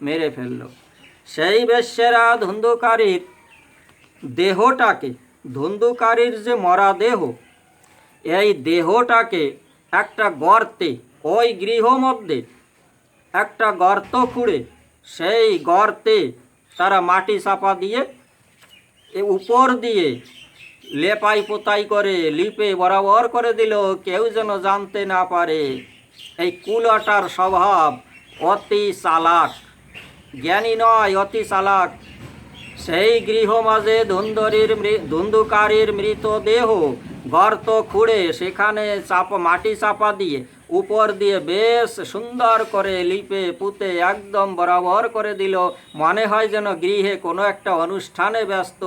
মেরে ফেললো। সেই বেশ্যেরা ধুন্ধুকারীর দেহটাকে, ধুন্ধুকারীর যে মরা দেহ, এই দেহটাকে একটা গর্তে, ওই গৃহ মধ্যে একটা গর্ত খুঁড়ে সেই গর্তে তারা মাটি চাপা দিয়ে উপর দিয়ে লেপাই পোতাই করে লিপে বরাবর করে দিল, কেউ যেন জানতে না পারে। এই কুলাটার স্বভাব অতি চালাক, জ্ঞানী নয়, অতি চালাক। সেই গৃহ মাঝে ধুন্ধুকারীর মৃতদেহ গর্ত খুঁড়ে সেখানে মাটি চাপা দিয়ে উপর দিয়ে বেশ সুন্দর করে লিপে পুঁতে একদম বরাবর করে দিল, মনে হয় যেন গৃহে কোনো একটা অনুষ্ঠানে ব্যস্ত।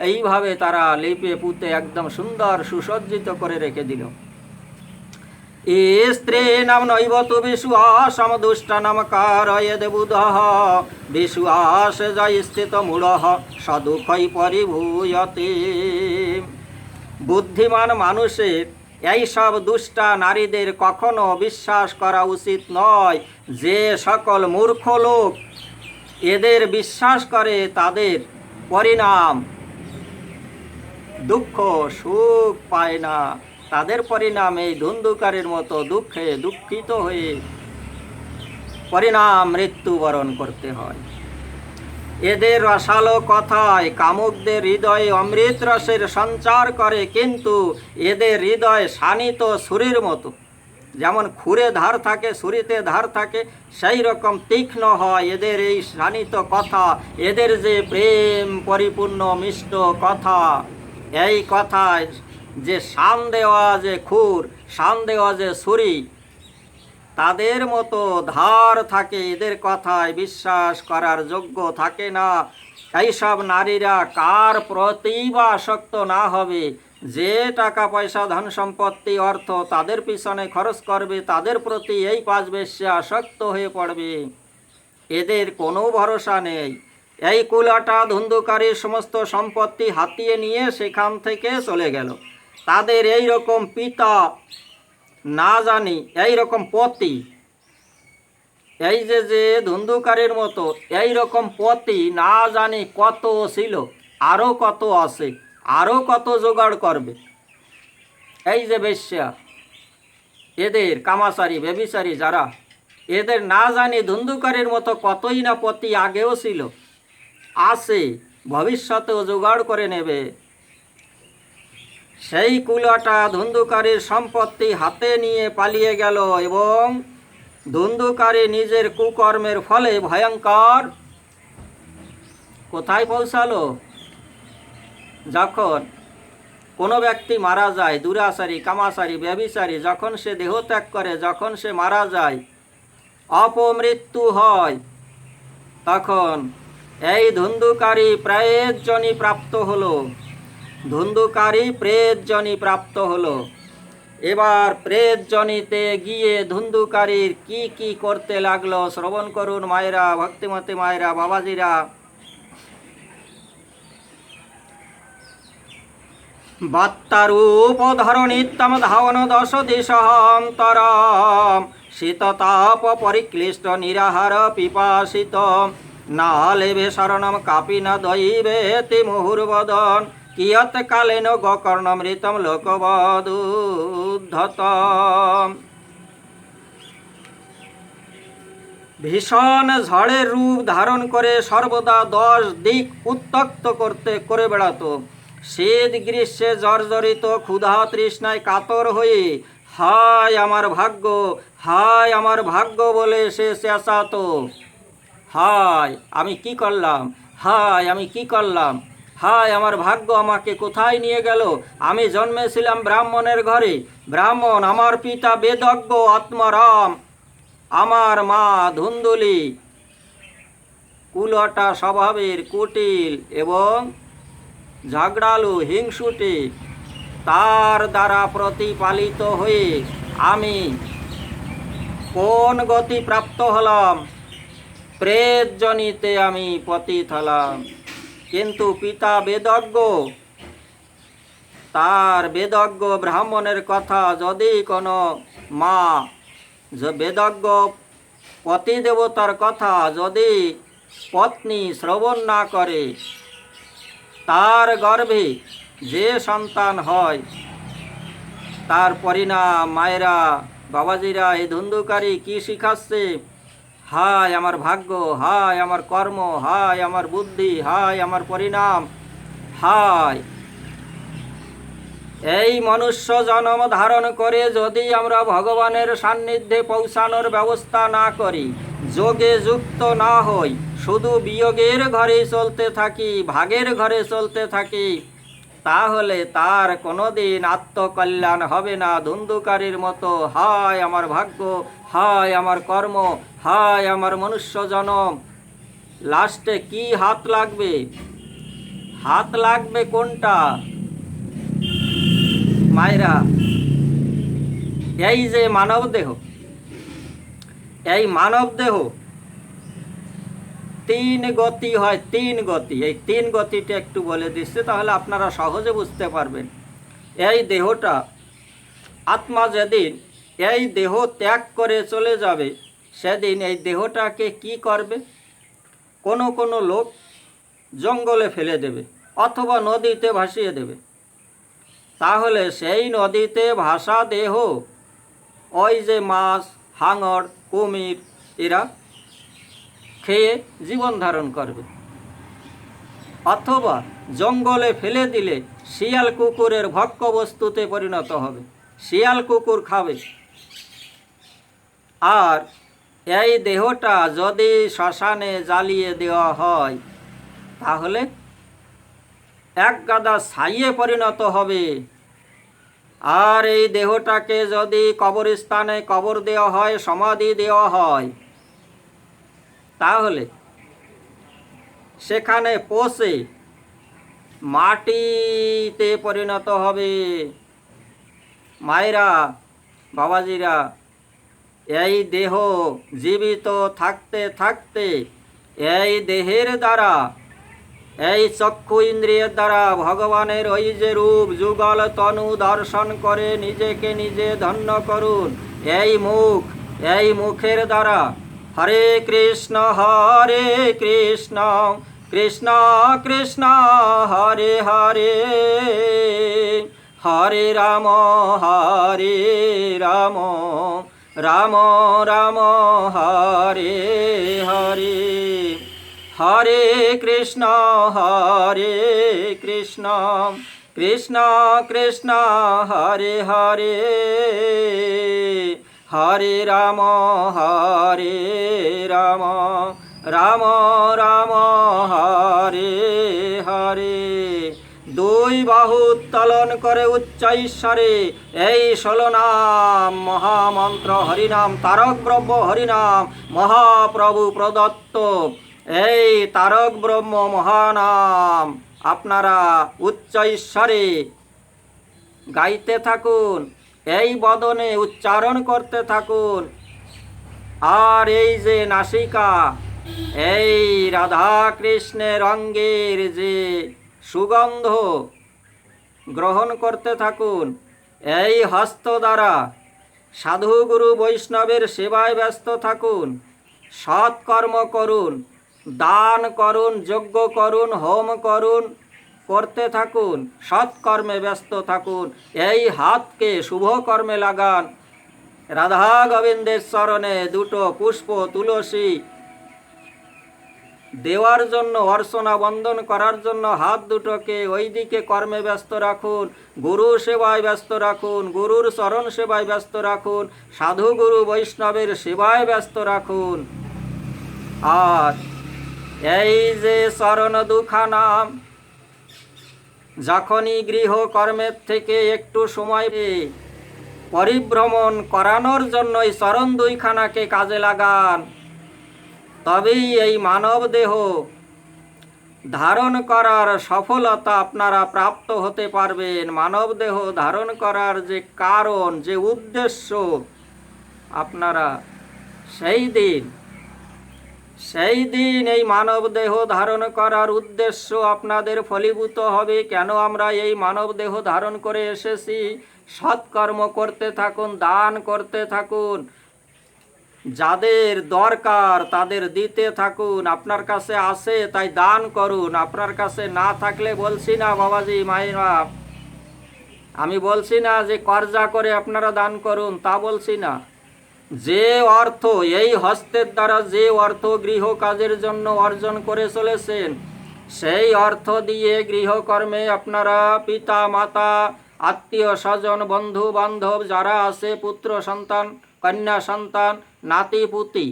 এইভাবে তারা লিপে পুঁতে একদম সুন্দর সুসজ্জিত করে রেখে দিল। স্ত্রী নাম নৈবত বিশ্বাসম দুষ্টানাম কারয়েদ বুধঃ বিশ্বাস জয় স্থিত মূঢ় সদুঃখই পরিভূয়তে। বুদ্ধিমান মানুষের এইসব দুষ্টা নারীদের কখনো বিশ্বাস করা উচিত নয়। যে সকল মূর্খ লোক এদের বিশ্বাস করে তাদের পরিণাম দুঃখ, সুখ পায় না। তাদের পরিণাম এই ধুন্ধুকারীর মতো দুঃখে দুঃখিত হয়ে পরিণাম মৃত্যুবরণ করতে হয়। এদের রসালো কথায় কামুকদের হৃদয়ে অমৃত রসের সঞ্চার করে, কিন্তু এদের হৃদয় শানিত ছুরির মতো। যেমন খুরে ধার থাকে, ছুরিতে ধার থাকে, সেই রকম তীক্ষ্ণ হয় এদের এই শানিত কথা। এদের যে প্রেম পরিপূর্ণ মিষ্ট কথা, এই কথায় যে শান দেওয়া যে খুর, শান দেওয়া যে ছুরি, তাদের মতো ধার থাকে। এদের কথায় বিশ্বাস করার যোগ্য থাকে না। এইসব নারীরা কার প্রতি বা আসক্ত না হবে? যে টাকা পয়সা ধন সম্পত্তি অর্থ তাদের পিছনে খরচ করবে, তাদের প্রতি এই পাঁচ বেশ্যা আসক্ত হয়ে পড়বে। এদের কোনো ভরসা নেই। এই কুলাটা ধুন্ধুকারীর সমস্ত সম্পত্তি হাতিয়ে নিয়ে সেখান থেকে চলে গেল। তাদের এই রকম পিতা না জানি, এই রকম পতি, এই যে ধুন্ধুকারীর মতো এই রকম পতি না জানি কত ছিল, আরও কত আছে, আরও কত জোগাড় করবে। এই যে বেশ্যা, এদের কামাচারী বেবিচারী যারা, এদের না জানি ধুন্ধুকারীর মতো কতই না পতি আগেও ছিল, আছে, ভবিষ্যতেও জোগাড় করে নেবে। সেই কুলাটা ধুন্ধুকারীর সম্পত্তি হাতে নিয়ে পালিয়ে গেল এবং ধুন্ধুকারী নিজের কুকর্মের ফলে ভয়ঙ্কর কোথায় পৌঁছালো? যখন কোনো ব্যক্তি মারা যায়, দুরাচারী কামাচারী ব্যভিচারী, যখন সে দেহত্যাগ করে, যখন সে মারা যায়, অপমৃত্যু হয়, তখন এই ধুন্ধুকারী প্রেতজনি প্রাপ্ত হলো। ধুন্ধুকারী প্রেতজনি প্রাপ্ত হলো। এবার প্রেতজনিতে গিয়ে ধুন্ধুকারীর কি কি করতে লাগলো শ্রবণ করুন মায়েরা, ভক্তিমতী মায়েরা, বাবাজিরা। বাত্তারূপ ধরণীত্তম ধাবন দশ দিশান্তরম শীততাপ পরিক্লিষ্ট নিরাহার পিপাসিত না লেবে শরণম কাপি ন দৈবেতি মুহুর্বদন কিয়ৎ কালেন গোকর্ণমৃতম লোকবদুদ্ধতম। ভীষণ ঝড়ের রূপ ধারণ করে সর্বদা 10 দিক উত্তক্ত করে বেড়াতো। শীত গ্রীষ্মে জর্জরিত ক্ষুধা তৃষ্ণায় কাতর হয়ে হায় আমার ভাগ্য, হায় আমার ভাগ্য বলে সে চেঁচাতো। হায় আমি কি করলাম, হায় আমি কি করলাম, হায় আমার ভাগ্য আমাকে কোথায় নিয়ে গেল। আমি জন্মেছিলাম ব্রাহ্মণের ঘরে, ব্রাহ্মণ, আমার পিতা বেদজ্ঞ আত্মারাম, আমার মা ধুন্দুলি কুলটা স্বভাবের, কুটিল এবং ঝগড়ালু হিংসুটে। তার দ্বারা প্রতিপালিত হয়ে আমি কোন গতি প্রাপ্ত হলাম? প্রেত জনিতে আমি পতিত হলাম। কিন্তু পিতা বেদজ্ঞ, তার বেদজ্ঞ ব্রাহ্মণের কথা যদি কোনো মা বেদজ্ঞ পতি দেবতার কথা যদি পত্নী শ্রবণ না করে, তার গর্ভে যে সন্তান হয় তার পরিণাম মায়েরা, বাবাজিরা, এই ধুন্ধুকারী কি শিখাচ্ছে? হায় আমার ভাগ্য, হায় আমার কর্ম, হায় আমার বুদ্ধি, হায় আমার পরিণাম, হায়। এই মনুষ্য জন্ম ধারণ করে যদি আমরা ভগবানের সান্নিধ্যে পৌঁছানোর ব্যবস্থা না করি, যোগে যুক্ত না হই, শুধু বিয়োগের ঘরে চলতে থাকি, ভাগের ঘরে চলতে থাকি, তাহলে তার কোনোদিন আত্মকল্যাণ হবে না। ধুন্ধুকারীর মতো হায় আমার ভাগ্য, হায় আমার কর্ম, হায় আমার মনুষ্য জনম। লাস্টে কি হাত লাগবে? হাত লাগবে কোনটা মায়েরা? এই যে মানব দেহ, এই মানব দেহ তিন গতি হয়, তিন গতি। এই তিন গতিটা একটু বলে দিচ্ছে, তাহলে আপনারা সহজে বুঝতে পারবেন। এই দেহটা, আত্মা যেদিন এই দেহ ত্যাগ করে চলে যাবে, সেদিন এই দেহটাকে কি করবে? কোনো কোনো লোক জঙ্গলে ফেলে দেবে অথবা নদীতে ভাসিয়ে দেবে। তাহলে সেই নদীতে ভাসা দেহ ওই যে মাছ, হাঙর, কুমির এরা খেয়ে জীবন ধারণ করবে। অথবা জঙ্গলে ফেলে দিলে শিয়াল কুকুরের ভক্ষ বস্তুতে পরিণত হবে, শিয়াল কুকুর খাবে। আর এই দেহটা যদি শ্মশানে জ্বালিয়ে দেওয়া হয়, তাহলে এক গাদা ছাইয়ে পরিণত হবে। আর এই দেহটাকে যদি কবরস্থানে কবর দেওয়া হয়, সমাধি দেওয়া হয়, তাহলে সেখানে পচে মাটিতে পরিণত হবে। মায়েরা, বাবাজিরা, এই দেহ জীবিত থাকতে থাকতে এই দেহের দ্বারা, এই চক্ষু ইন্দ্রিয়ের দ্বারা ভগবানের ওই যে রূপ যুগল তনু দর্শন করে নিজেকে নিজে ধন্য করুন। এই মুখ, এই মুখের দ্বারা হরে কৃষ্ণ কৃষ্ণ কৃষ্ণ হরে হরে, হরে রাম রাম রাম হরে হরে, হরে কৃষ্ণ কৃষ্ণ কৃষ্ণ হরে হরে, হরে রাম রাম রাম হরে হরে। দুই বাহু উত্তোলন করে উচ্চ ঈশ্বরে এই 16 নাম মহামন্ত্র হরিনাম, তারক ব্রহ্ম হরিনাম মহাপ্রভু প্রদত্ত এই তারক ব্রহ্ম মহানাম আপনারা উচ্চ ঈশ্বরে গাইতে থাকুন, এই বদনে উচ্চারণ করতে থাকুন। আর এই যে নাসিকা, এই রাধা কৃষ্ণের অঙ্গের যে সুগন্ধ গ্রহণ করতে থাকুন। এই হস্ত দ্বারা সাধু গুরু বৈষ্ণবের সেবায় ব্যস্ত থাকুন, সৎকর্ম করুন, দান করুন, যজ্ঞ করুন, হোম করুন, করতে থাকুন, সৎকর্মে ব্যস্ত থাকুন। এই হাতকে শুভ কর্মে লাগান। রাধা গোবিন্দের চরণে দুটো পুষ্প তুলসী দেওয়ার জন্য, অর্চনা বন্দন করার জন্য হাত দুটোকে ওই দিকে কর্মে ব্যস্ত রাখুন। গুরু সেবায় ব্যস্ত রাখুন, গুরুর চরণ সেবায় ব্যস্ত রাখুন, সাধু গুরু বৈষ্ণবের সেবায় ব্যস্ত রাখুন। আর এই যে চরণ দুখানাম যখনই গৃহ কর্মের থেকে একটু সময় পেয়ে পরিভ্রমণ করানোর জন্য এই চরণ দুইখানাকে কাজে লাগান, তবেই এই মানব দেহ ধারণ করার সফলতা আপনারা প্রাপ্ত হতে পারবেন। মানব দেহ ধারণ করার যে কারণ, যে উদ্দেশ্য আপনারা সেই দিন এই মানব দেহ ধারণ করার উদ্দেশ্য আপনাদের ফলীভূত হবে। কেন আমরা এই মানব দেহ ধারণ করে এসেছি? সৎকর্ম করতে থাকুন, দান করতে থাকুন, যাদের দরকার তাদের দিতে থাকুন। আপনার কাছে আছে তাই দান করুন, আপনার কাছে না থাকলে বলছি না বাবাজি মায়েরা, আমি বলছি না যে কর্জা করে আপনারা দান করুন, তা বলছি না। যে অর্থ এই হস্তের দ্বারা যে অর্থ গৃহ কাজের জন্য অর্জন করে চলেছেন, সেই অর্থ দিয়ে গৃহকর্মে আপনারা পিতা মাতা, আত্মীয় স্বজন, বন্ধু বান্ধব যারা আছে, পুত্র সন্তান, কন্যা সন্তান, নাতি পুতি,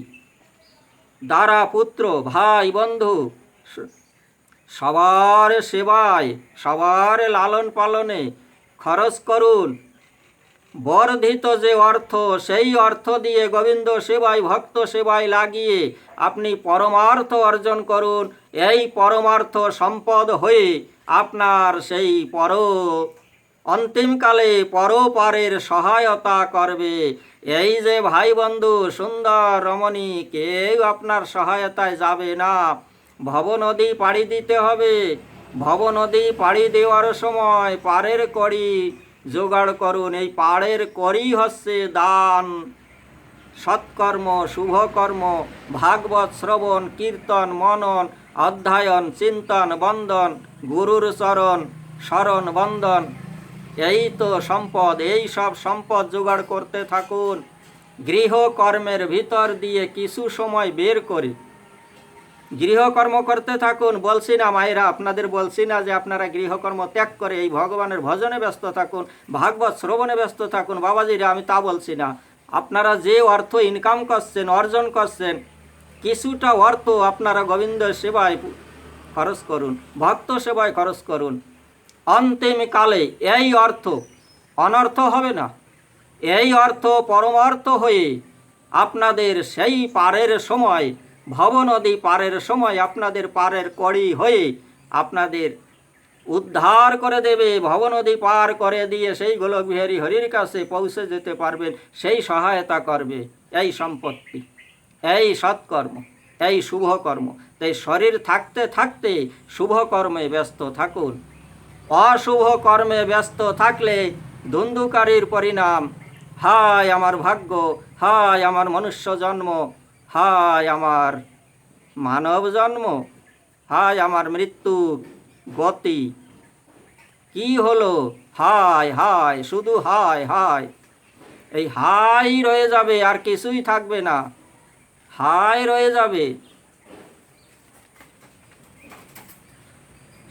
দ্বারা পুত্র, ভাই বন্ধু, সবার সেবায়, সবার লালন পালনে খরচ করুন। বর্ধিত যে অর্থ, সেই অর্থ দিয়ে গোবিন্দ সেবায়, ভক্ত সেবায় লাগিয়ে আপনি পরমার্থ অর্জন করুন। এই পরমার্থ সম্পদ হয়ে আপনার সেই অন্তিমকালে পরপারের সহায়তা করবে। এই যে ভাই বন্ধু সুন্দর রমণী, কেউ আপনার সহায়তায় যাবে না। ভবনদী পাড়ি দিতে হবে। ভবনদী পাড়ি দেওয়ার সময় পাড়ের কড়ি জোগাড় করুন। এই পাড়ের কড়ি হচ্ছে দান, সৎকর্ম, শুভকর্ম, ভাগবত শ্রবণ, কীর্তন, মনন, অধ্যয়ন, চিন্তন, বন্দন, গুরুর চরণ শরণ বন্দন। এই তো সম্পদ। এই সব সম্পদ জোগাড় করতে থাকুন। গৃহকর্মের ভিতর দিয়ে কিছু সময় বের করে গৃহকর্ম করতে থাকুন। বলছি না মায়েরা, আপনাদের বলছি না যে আপনারা গৃহকর্ম ত্যাগ করে এই ভগবানের ভজনে ব্যস্ত থাকুন, ভাগবত শ্রবণে ব্যস্ত থাকুন। বাবাজিরা, আমি তা বলছি না। আপনারা যে অর্থ ইনকাম করছেন, অর্জন করছেন, কিছুটা অর্থ আপনারা গোবিন্দ সেবায় খরচ করুন, ভক্ত সেবায় খরচ করুন। অন্তিমকালে এই অর্থ অনর্থ হবে না। এই অর্থ পরমার্থ হয়ে আপনাদের সেই পারের সময়, ভবনদী পারের সময় আপনাদের পারের কড়ি হয়ে আপনাদের উদ্ধার করে দেবে। ভবনদী পার করে দিয়ে সেই গোলক বিহারী হরির কাছে পৌঁছে যেতে পারবেন, সেই সহায়তা করবে এই সম্পত্তি, এই সৎকর্ম, এই শুভকর্ম। তাই শরীর থাকতে থাকতে শুভকর্মে ব্যস্ত থাকুন। অশুভ কর্মে ব্যস্ত থাকলে ধুন্ধুকারীর পরিণাম, হায় আমার ভাগ্য, হায় আমার মনুষ্য জন্ম, হায় আমার মানব জন্ম, হায় আমার মৃত্যু গতি। কি হলো? হায় হায়, শুধু হায় হায়। এই হাই রয়ে যাবে, আর কিছুই থাকবে না। হায় রয়ে যাবে।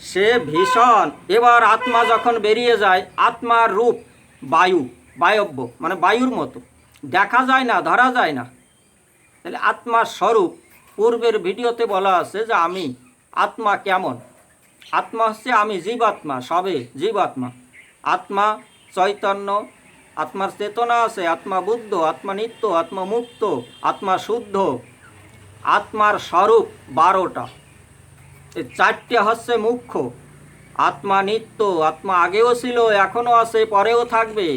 সে ভীষণ। এবার আত্মা যখন বেরিয়ে যায়, আত্মার রূপ বায়ব্য, মানে বায়ুর মতো, দেখা যায় না, ধরা যায় না। তাহলে আত্মার স্বরূপ পূর্বের ভিডিওতে বলা আছে যে আমি। আত্মা কেমন? আত্মা হচ্ছে আমি, জীবাত্মা, সবে জীবাত্মা। আত্মা চৈতন্য, আত্মার চেতনা আছে, আত্মা বুদ্ধ, আত্মা নিত্য, আত্মা মুক্ত, আত্মা শুদ্ধ। আত্মার স্বরূপ 12টা। এই 4টে হচ্ছে মুখ্য। আত্মা নিত্য, আত্মা আগেও ছিল, এখনও আছে, পরেও থাকবে।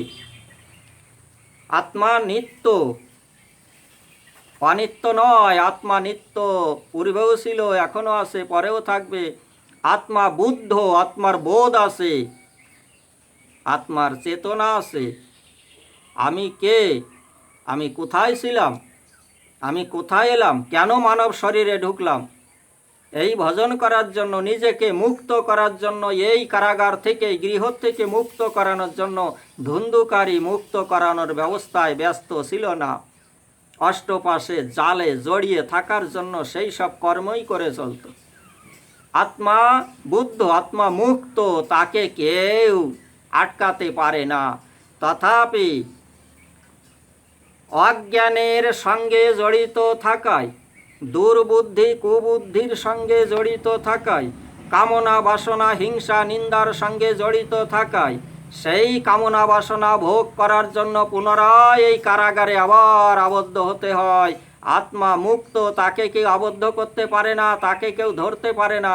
আত্মা নিত্য, অনিত্য নয়। আত্মা নিত্য, পূর্বেও ছিল, এখনও আছে, পরেও থাকবে। আত্মা বুদ্ধ, আত্মার বোধ আছে, আত্মার চেতনা আছে। আমি কে? আমি কোথায় ছিলাম? আমি কোথায় এলাম? কেন মানব শরীরে ঢুকলাম? এই ভজন করার জন্য, নিজেকে মুক্ত করার জন্য, এই কারাগার থেকে, গৃহ থেকে মুক্ত করানোর জন্য। ধুন্ধুকারী মুক্ত করানোর ব্যবস্থায় ব্যস্ত ছিল না। অষ্টপাশে জালে জড়িয়ে থাকার জন্য সেই সব কর্মই করে চলত। আত্মা বুদ্ধ, আত্মা মুক্ত, তাকে কেউ আটকাতে পারে না। তথাপি অজ্ঞানের সঙ্গে জড়িত থাকায়, দুর্বুদ্ধি কুবুদ্ধির সঙ্গে জড়িত থাকায়, কামনা বাসনা হিংসা নিন্দার সঙ্গে জড়িত থাকায়, সেই কামনা বাসনা ভোগ করার জন্য পুনরায় এই কারাগারে আবার আবদ্ধ হতে হয়। আত্মা মুক্ত, তাকে কেউ আবদ্ধ করতে পারে না, তাকে কেউ ধরতে পারে না।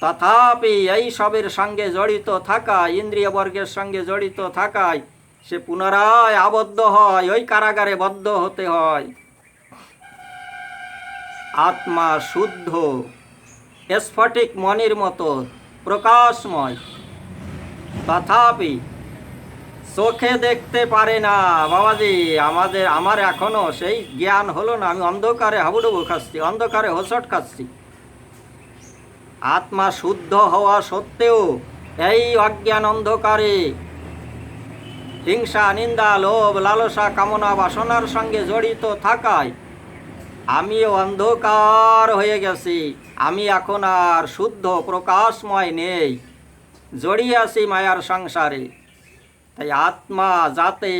তথাপি এই সবের সঙ্গে জড়িত থাকা, ইন্দ্রিয় বর্গের সঙ্গে জড়িত থাকায় সে পুনরায় আবদ্ধ হয়, ওই কারাগারে বদ্ধ হতে হয়। আত্মা শুদ্ধ স্ফটিক মণির মতো প্রকাশময়, তথাপি চোখে দেখতে পারে না। বাবাজি, আমার এখনো সেই জ্ঞান হলো না। আমি অন্ধকারে হাবুডুবু খাচ্ছি, অন্ধকারে হোঁচট খাচ্ছি। আত্মা শুদ্ধ হওয়া সত্ত্বেও এই অজ্ঞান অন্ধকারে হিংসা, নিন্দা, লোভ, লালসা, কামনা, বাসনার সঙ্গে জড়িত থাকায় আমিও অন্ধকার হয়ে গেছি। আমি এখন আর শুদ্ধ প্রকাশময় নেই, জড়িয়ে আছি মায়ার সংসারে। তাই আত্মা যাতে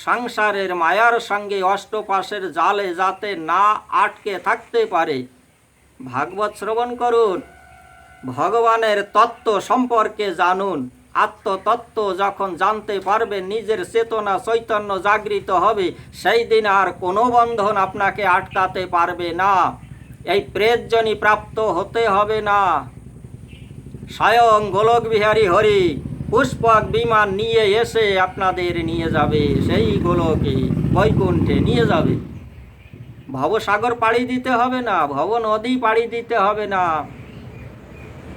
সংসারের মায়ার সঙ্গে অষ্টপাশের জালে যাতে না আটকে থাকতে পারে, ভাগবত শ্রবণ করুন, ভগবানের তত্ত্ব সম্পর্কে জানুন। আত্মতত্ত্ব যখন জানতে পারবেন, নিজের চেতনা চৈতন্য জাগৃত হবে, সেই দিন আর কোনো বন্ধন আপনাকে আটকাতে পারবে না। এই প্রেতজনি প্রাপ্ত হতে হবে না। স্বয়ং গোলক বিহারী হরি পুষ্পক বিমান নিয়ে এসে আপনাদের নিয়ে যাবে, সেই গোলকে বৈকুণ্ঠে নিয়ে যাবে। ভবসাগর পাড়ি দিতে হবে না, ভব নদী পাড়ি দিতে হবে না,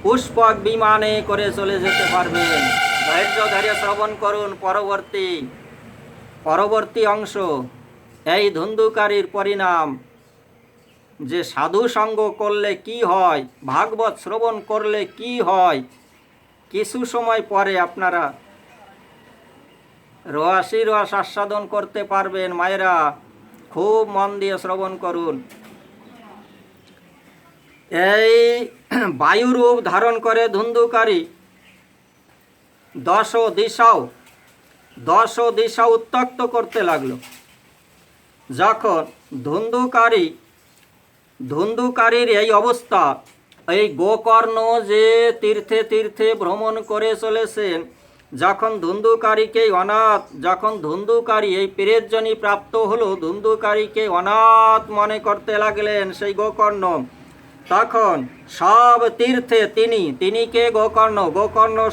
পুষ্পক বিমানে করে চলে যেতে পারবেন। ধৈর্য ধরে শ্রবণ করুন পরবর্তী অংশ। এই ধুন্ধুকারীর পরিণাম, যে সাধু সঙ্গ করলে কি হয়, ভাগবত শ্রবণ করলে কি হয়, কিছু সময় পরে আপনারা রস আস্বাদন করতে পারবেন। মায়েরা, খুব মন দিয়ে শ্রবণ করুন। এই বায়ুরূপ ধারণ করে ধুন্ধুকারী দশ দিশা উত্তক্ত করতে লাগলো। যখন ধুন্ধুকারীর এই অবস্থা, এই গোকর্ণ যে তীর্থে তীর্থে ভ্রমণ করে চলেছেন, যখন ধুন্ধুকারী এই প্রেতজনি প্রাপ্ত হলো, ধুন্ধুকারীকে অনাথ মনে করতে লাগলেন সেই গোকর্ণ। তখন সব তীর্থে তিনি কে গোকর্ণ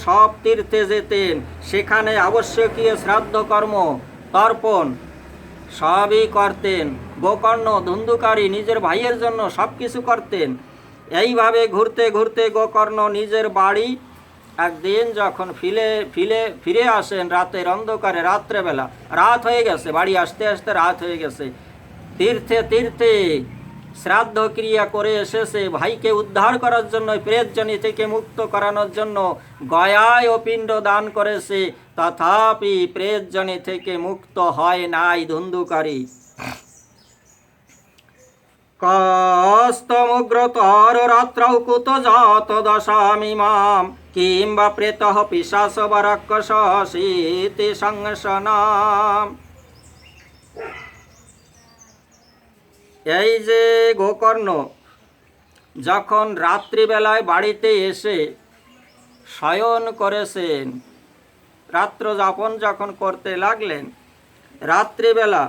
সব তীর্থে যেতেন, সেখানে আবশ্যকীয় শ্রাদ্ধ কর্ম তর্পণ সবই করতেন। গোকর্ণ ধুন্ধুকারী নিজের ভাইয়ের জন্য সব কিছু করতেন। এইভাবে ঘুরতে ঘুরতে গোকর্ণ নিজের বাড়ি একদিন যখন ফিরে আসেন রাতের অন্ধকারে, রাত্রেবেলা রাত হয়ে গেছে, বাড়ি আসতে আসতে রাত হয়ে গেছে। তীর্থে শ্রাদ্ধ ক্রিয়া করে এসেছে, ভাইকে উদ্ধার করার জন্য, প্রেতজনি থেকে মুক্ত করানোর জন্য গয়ায় ও পিণ্ড দান করেছে, তথাপি প্রেতজনি থেকে মুক্ত হয় নাই ধুন্ধুকারী। কস্তমুগ্রতর রাত্রৌ কুত জাত দশামিমাম কিংবা প্রেতঃ পিশাচ বা রাক্ষস শীতে সংশনাম। এই যে গোকর্ণ যখন রাত্রিবেলায় বাড়িতে এসে শয়ন করেছেন, রাত্র যাপন যখন করতে লাগলেন, রাত্রিবেলা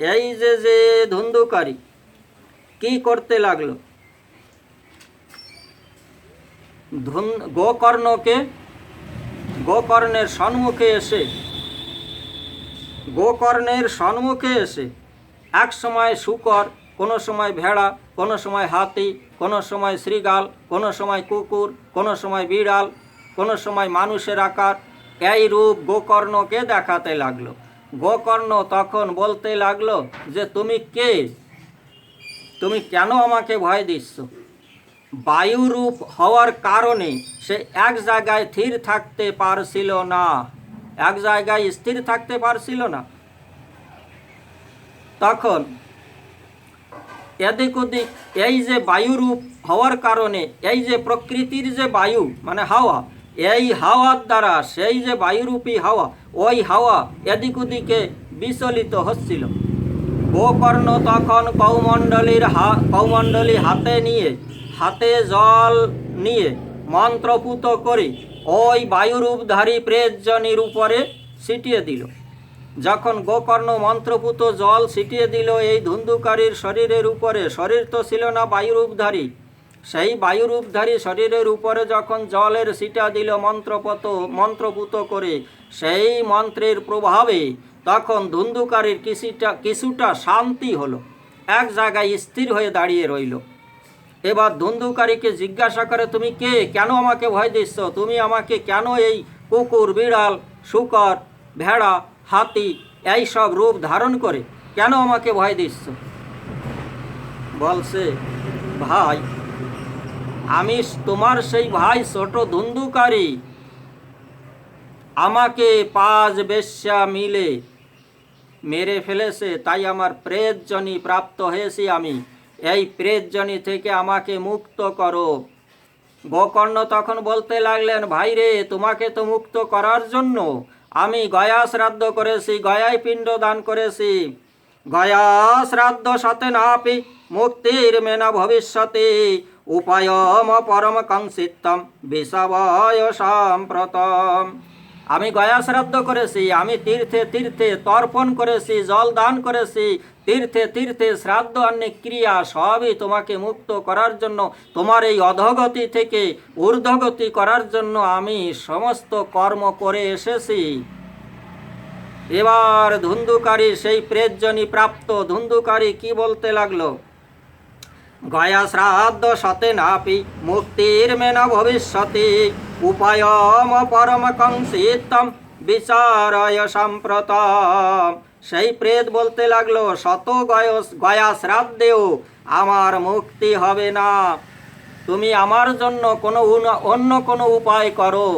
এই যে ধুন্ধুকারী কি করতে লাগলো, গোকর্ণের সম্মুখে এসে এক সময় শূকর, কোনো সময় ভেড়া, কোনো সময় হাতি, কোনো সময় শৃগাল, কোনো সময় কুকুর, কোনো সময় বিড়াল, কোনো সময় মানুষের আকার, এই রূপ গোকর্ণকে দেখাতে লাগলো। গোকর্ণ তখন বলতে লাগলো যে তুমি কে, তুমি কেন আমাকে ভয় দিচ্ছ? বায়ুরূপ হওয়ার কারণে সে এক জায়গায় স্থির থাকতে পারছিল না। তখন এদিক ওদিক, এই যে বায়ুরূপ হওয়ার কারণে, এই যে প্রকৃতির যে বায়ু মানে হাওয়া, এই হাওয়ার দ্বারা সেই যে বায়ুরূপী হাওয়া, ওই হাওয়া এদিক ওদিকে বিচলিত হচ্ছিল। গোকর্ণ তখন কৌমণ্ডলী হাতে জল নিয়ে মন্ত্রপুত করে ওই বায়ুরূপধারী প্রেতজনির উপরে ছিটিয়ে দিল। যখন গোকর্ণ মন্ত্রপুত জল ছিটিয়ে দিল এই ধুন্ধুকারীর শরীরের উপরে, শরীর তো ছিল না বায়ুরূপধারী, সেই বায়ুরূপধারী শরীরের উপরে যখন জলের ছিটা দিল মন্ত্রপুত করে, সেই মন্ত্রের প্রভাবে তখন ধুন্ধুকারীর কিছুটা শান্তি হলো। এক জায়গায় স্থির হয়ে দাঁড়িয়ে রইল। এবার ধুন্ধুকারীকে জিজ্ঞাসা করে, তুমি কে? কেন আমাকে ভয় দিচ্ছ? তুমি আমাকে কেন এই কুকুর, বিড়াল, শূকর, ভেড়া, হাতি এই সব রূপ ধারণ করে কেন আমাকে ভয় দিচ্ছ? বলছে, ভাই আমি তোমার সেই ভাই ছোট ধুন্ধুকারী। আমাকে 5 বেশ্যা মিলে মেরে ফেলেছে, তাই আমার প্রেতজনি প্রাপ্ত হয়েছি আমি। এই প্রেতজনি থেকে আমাকে মুক্ত করো। গোকর্ণ তখন বলতে লাগলেন, ভাই রে, তোমাকে তো মুক্ত করার জন্য আমি গয়া শ্রাদ্ধ করেছি, গয়ায় পিণ্ড দান করেছি। গয়া শ্রাদ্ধ সাথে নাপি মুক্তির মেনা ভবিষ্যতে উপায়ম পরম কাঙ্ক্ষিতম বিষাবয় সাম্প্রতম। আমি গয়া শ্রাদ্ধ করেছি, আমি তীর্থে তীর্থে তর্পণ করেছি, জল দান করেছি, তীর্থে তীর্থে শ্রাদ্ধ অনেক ক্রিয়া সবই তোমাকে মুক্ত করার জন্য, তোমার এই অধগতি থেকে ঊর্ধ্বগতি করার জন্য আমি সমস্ত কর্ম করে এসেছি। এবার ধুন্ধুকারী সেই প্রেতজনি প্রাপ্ত ধুন্ধুকারী কি বলতে লাগলো, গয়া শ্রাদ্ধ সতে নাপি মুক্তির মেনা ভবিষ্যতি উপায়ম পরম কাঙ্ক্ষিতম বিচারয় সাম্প্রতম। সেই প্রেত বলতে লাগলো, শত গয়া শ্রাদ্ধেও আমার মুক্তি হবে না, তুমি আমার জন্য অন্য কোনো উপায় করো।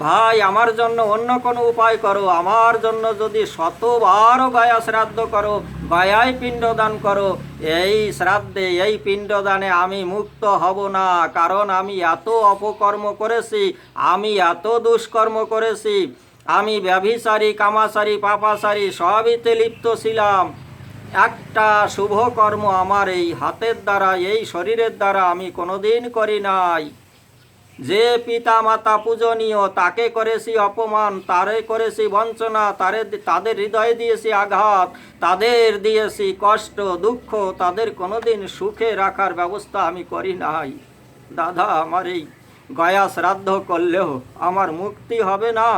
ভাই আমার জন্য অন্য কোনো উপায় করো। আমার জন্য যদি 100বার গয়া শ্রাদ্ধ করো, গয়ায় পিণ্ডদান করো, এই শ্রাদ্ধে এই পিণ্ডদানে আমি মুক্ত হব না। কারণ আমি এত অপকর্ম করেছি, আমি এত দুষ্কর্ম করেছি, আমি ব্যভিচারী, কামাচারী, পাপাচারী সবইতে লিপ্ত ছিলাম। একটা শুভ কর্ম আমার এই হাতের দ্বারা, এই শরীরের দ্বারা আমি কোনোদিন করি নাই। যে পিতা মাতা পূজনীয় তাকে করেছি অপমান, তারে করেছি বঞ্চনা, তাদের হৃদয়ে দিয়েছি আঘাত, তাদের দিয়েছি কষ্ট, দুঃখ, তাদের কোনোদিন সুখে রাখার ব্যবস্থা আমি করি নাই। দাদা, আমার এই গয়া শ্রাদ্ধ করলেও আমার মুক্তি হবে না।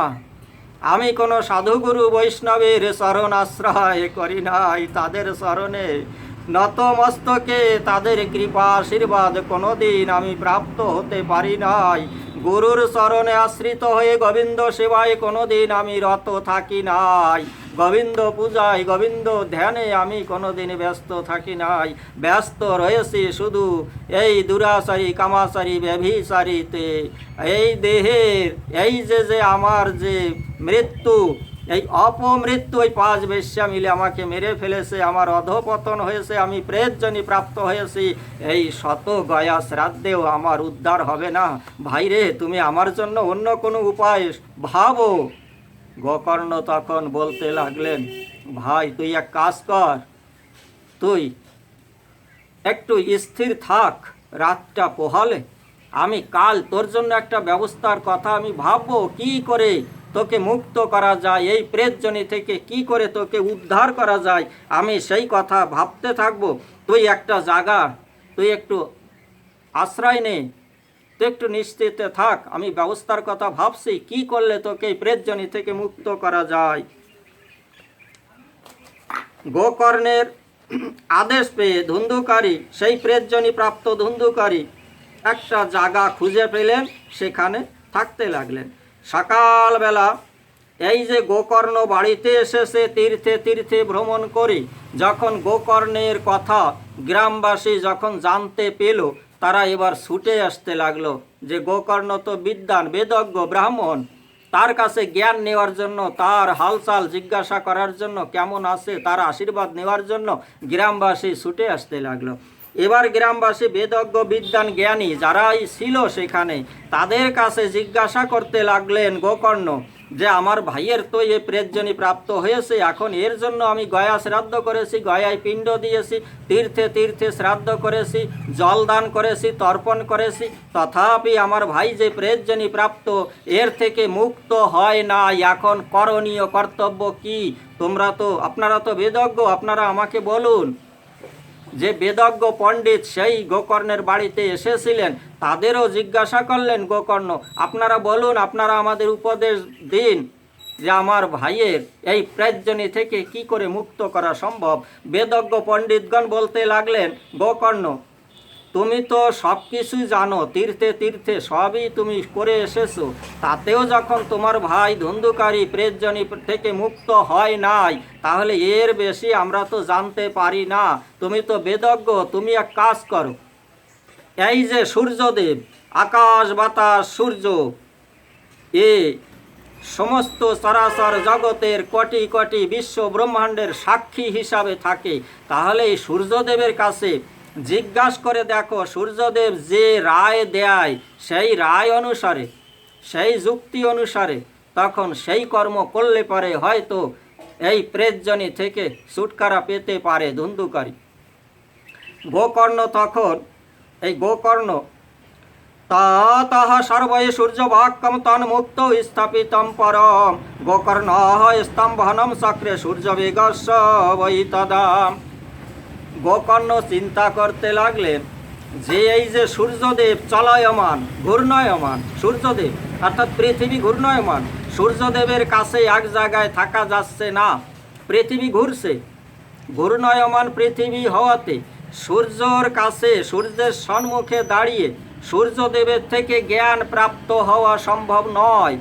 আমি কোনো সাধুগুরু বৈষ্ণবের চরণ আশ্রয় করি নাই, তাদের চরণে নতমস্তকে তাদের কৃপা আশীর্বাদ কোনোদিন আমি প্রাপ্ত হতে পারি নাই। গুরুর চরণে আশ্রিত হয়ে গোবিন্দ সেবায় কোনোদিন আমি রত থাকি নাই। গোবিন্দ পূজায়, গোবিন্দ ধ্যানে আমি কোনোদিন ব্যস্ত থাকি নাই। ব্যস্ত রয়েছি শুধু এই দুরাচারী, কামাচারী, ব্যভিচারীতে। এই দেহের এই যে আমার যে মৃত্যু, এই অপমৃত্যু, ওই 5 বেশ্যা মিলে আমাকে মেরে ফেলেছে, আমার অধপতন হয়েছে, আমি প্রেতজনি প্রাপ্ত হয়েছি। এই শত গয়া শ্রাদ্ধেও আমার উদ্ধার হবে না। ভাইরে, তুমি আমার জন্য অন্য কোনো উপায় ভাবো। গোকর্ণ তখন বলতে লাগলেন, ভাই তুই এক কাজ কর, তুই একটু স্থির থাক, রাতটা পোহালে আমি কাল তোর জন্য একটা ব্যবস্থার কথা আমি ভাববো, কি করে তোকে মুক্ত করা যায়, এই প্রেতজনি থেকে কি করে তোকে উদ্ধার করা যায়, আমি সেই কথা ভাবতে থাকবো। তুই একটা জায়গা, তুই একটু আশ্রয় নে, তুই একটু নিশ্চিতে থাক, আমি ব্যবস্থার কথা ভাবছি, কি করলে তোকে এই প্রেতজনি থেকে মুক্ত করা যায়। গোকর্ণের আদেশ পেয়ে ধুন্ধুকারী, সেই প্রেতজনি প্রাপ্ত ধুন্ধুকারী একটা জায়গা খুঁজে পেলেন, সেখানে থাকতে লাগলেন। সকালবেলা এই যে গোকর্ণ বাড়িতে এসেছে তীর্থে তীর্থে ভ্রমণ করে, যখন গোকর্ণের কথা গ্রামবাসী যখন জানতে পেল, তারা এবার ছুটে আসতে লাগলো যে গোকর্ণ তো বিদ্বান, বেদজ্ঞ ব্রাহ্মণ, তার কাছে জ্ঞান নেওয়ার জন্য, তার হালচাল জিজ্ঞাসা করার জন্য, কেমন আছে তার আশীর্বাদ নেওয়ার জন্য গ্রামবাসী ছুটে আসতে লাগলো। এবার গ্রামবাসী বেদজ্ঞ, বিদ্বান, জ্ঞানী যারাই ছিল সেখানে, তাদের কাছে জিজ্ঞাসা করতে লাগলেন গোকর্ণ যে আমার ভাইয়ের তো এ প্রেতজনি প্রাপ্ত হয়েছে, এখন এর জন্য আমি গয়া শ্রাদ্ধ করেছি, গয়ায় পিণ্ড দিয়েছি, তীর্থে তীর্থে শ্রাদ্ধ করেছি, জল দান করেছি, তর্পণ করেছি, তথাপি আমার ভাই যে প্রেতজনি প্রাপ্ত, এর থেকে মুক্ত হয় না। এখন করণীয় কর্তব্য কি? আপনারা তো বেদজ্ঞ, আপনারা আমাকে বলুন। যে বেদজ্ঞ পণ্ডিত সেই গোকর্ণের বাড়িতে এসেছিলেন, তাদেরও জিজ্ঞাসা করলেন গোকর্ণ, আপনারা বলুন, আপনারা আমাদের উপদেশ দিন যে আমার ভাইয়ের এই প্রেতজনি থেকে কি করে মুক্ত করা সম্ভব। বেদজ্ঞ পণ্ডিতগণ বলতে লাগলেন, গোকর্ণ, তুমি তো সব কিছুই জানো, তীর্থে তীর্থে সবই তুমি করে এসেছো, তাতেও যখন তোমার ভাই ধুন্ধুকারী প্রেতজনি থেকে মুক্ত হয় নাই, তাহলে এর বেশি আমরা তো জানতে পারি না। তুমি তো বেদজ্ঞ, তুমি এক কাজ করো, এই যে সূর্যদেব, আকাশ বাতাস সূর্য, এ সমস্ত চরাচর জগতের কোটি কোটি বিশ্ব ব্রহ্মাণ্ডের সাক্ষী হিসাবে থাকে, তাহলে এই সূর্যদেবের কাছে জিজ্ঞাসা করে দেখো, সূর্যদেব যে রায় দেয় সেই রায় অনুসারে, সেই যুক্তি অনুসারে তখন সেই কর্ম করলে পারে হয়তো এই প্রেতজনি থেকে ছুটকারা পেতে পারে ধুন্ধুকারী। গোকর্ণ তখন, এই গোকর্ণ তাহা সর্বৈ সূর্যবাক্যম তন্মুক্ত স্থাপিতম পরম গোকর্ণ স্তম্ভনম চক্রে সূর্যবেগস্য বৈ তদা। গোকর্ণ চিন্তা করতে লাগলেন যে এই যে সূর্যদেব চলায়মান, ঘূর্ণায়মান, সূর্যদেব অর্থাৎ পৃথিবী ঘূর্ণায়মান, সূর্যদেবের কাছে এক জায়গায় থাকা যাচ্ছে না, পৃথিবী ঘুরছে, ঘূর্ণায়মান পৃথিবী হওয়াতে সূর্যর কাছে, সূর্যের সম্মুখে দাঁড়িয়ে সূর্যদেবের থেকে জ্ঞান প্রাপ্ত হওয়া সম্ভব নয়।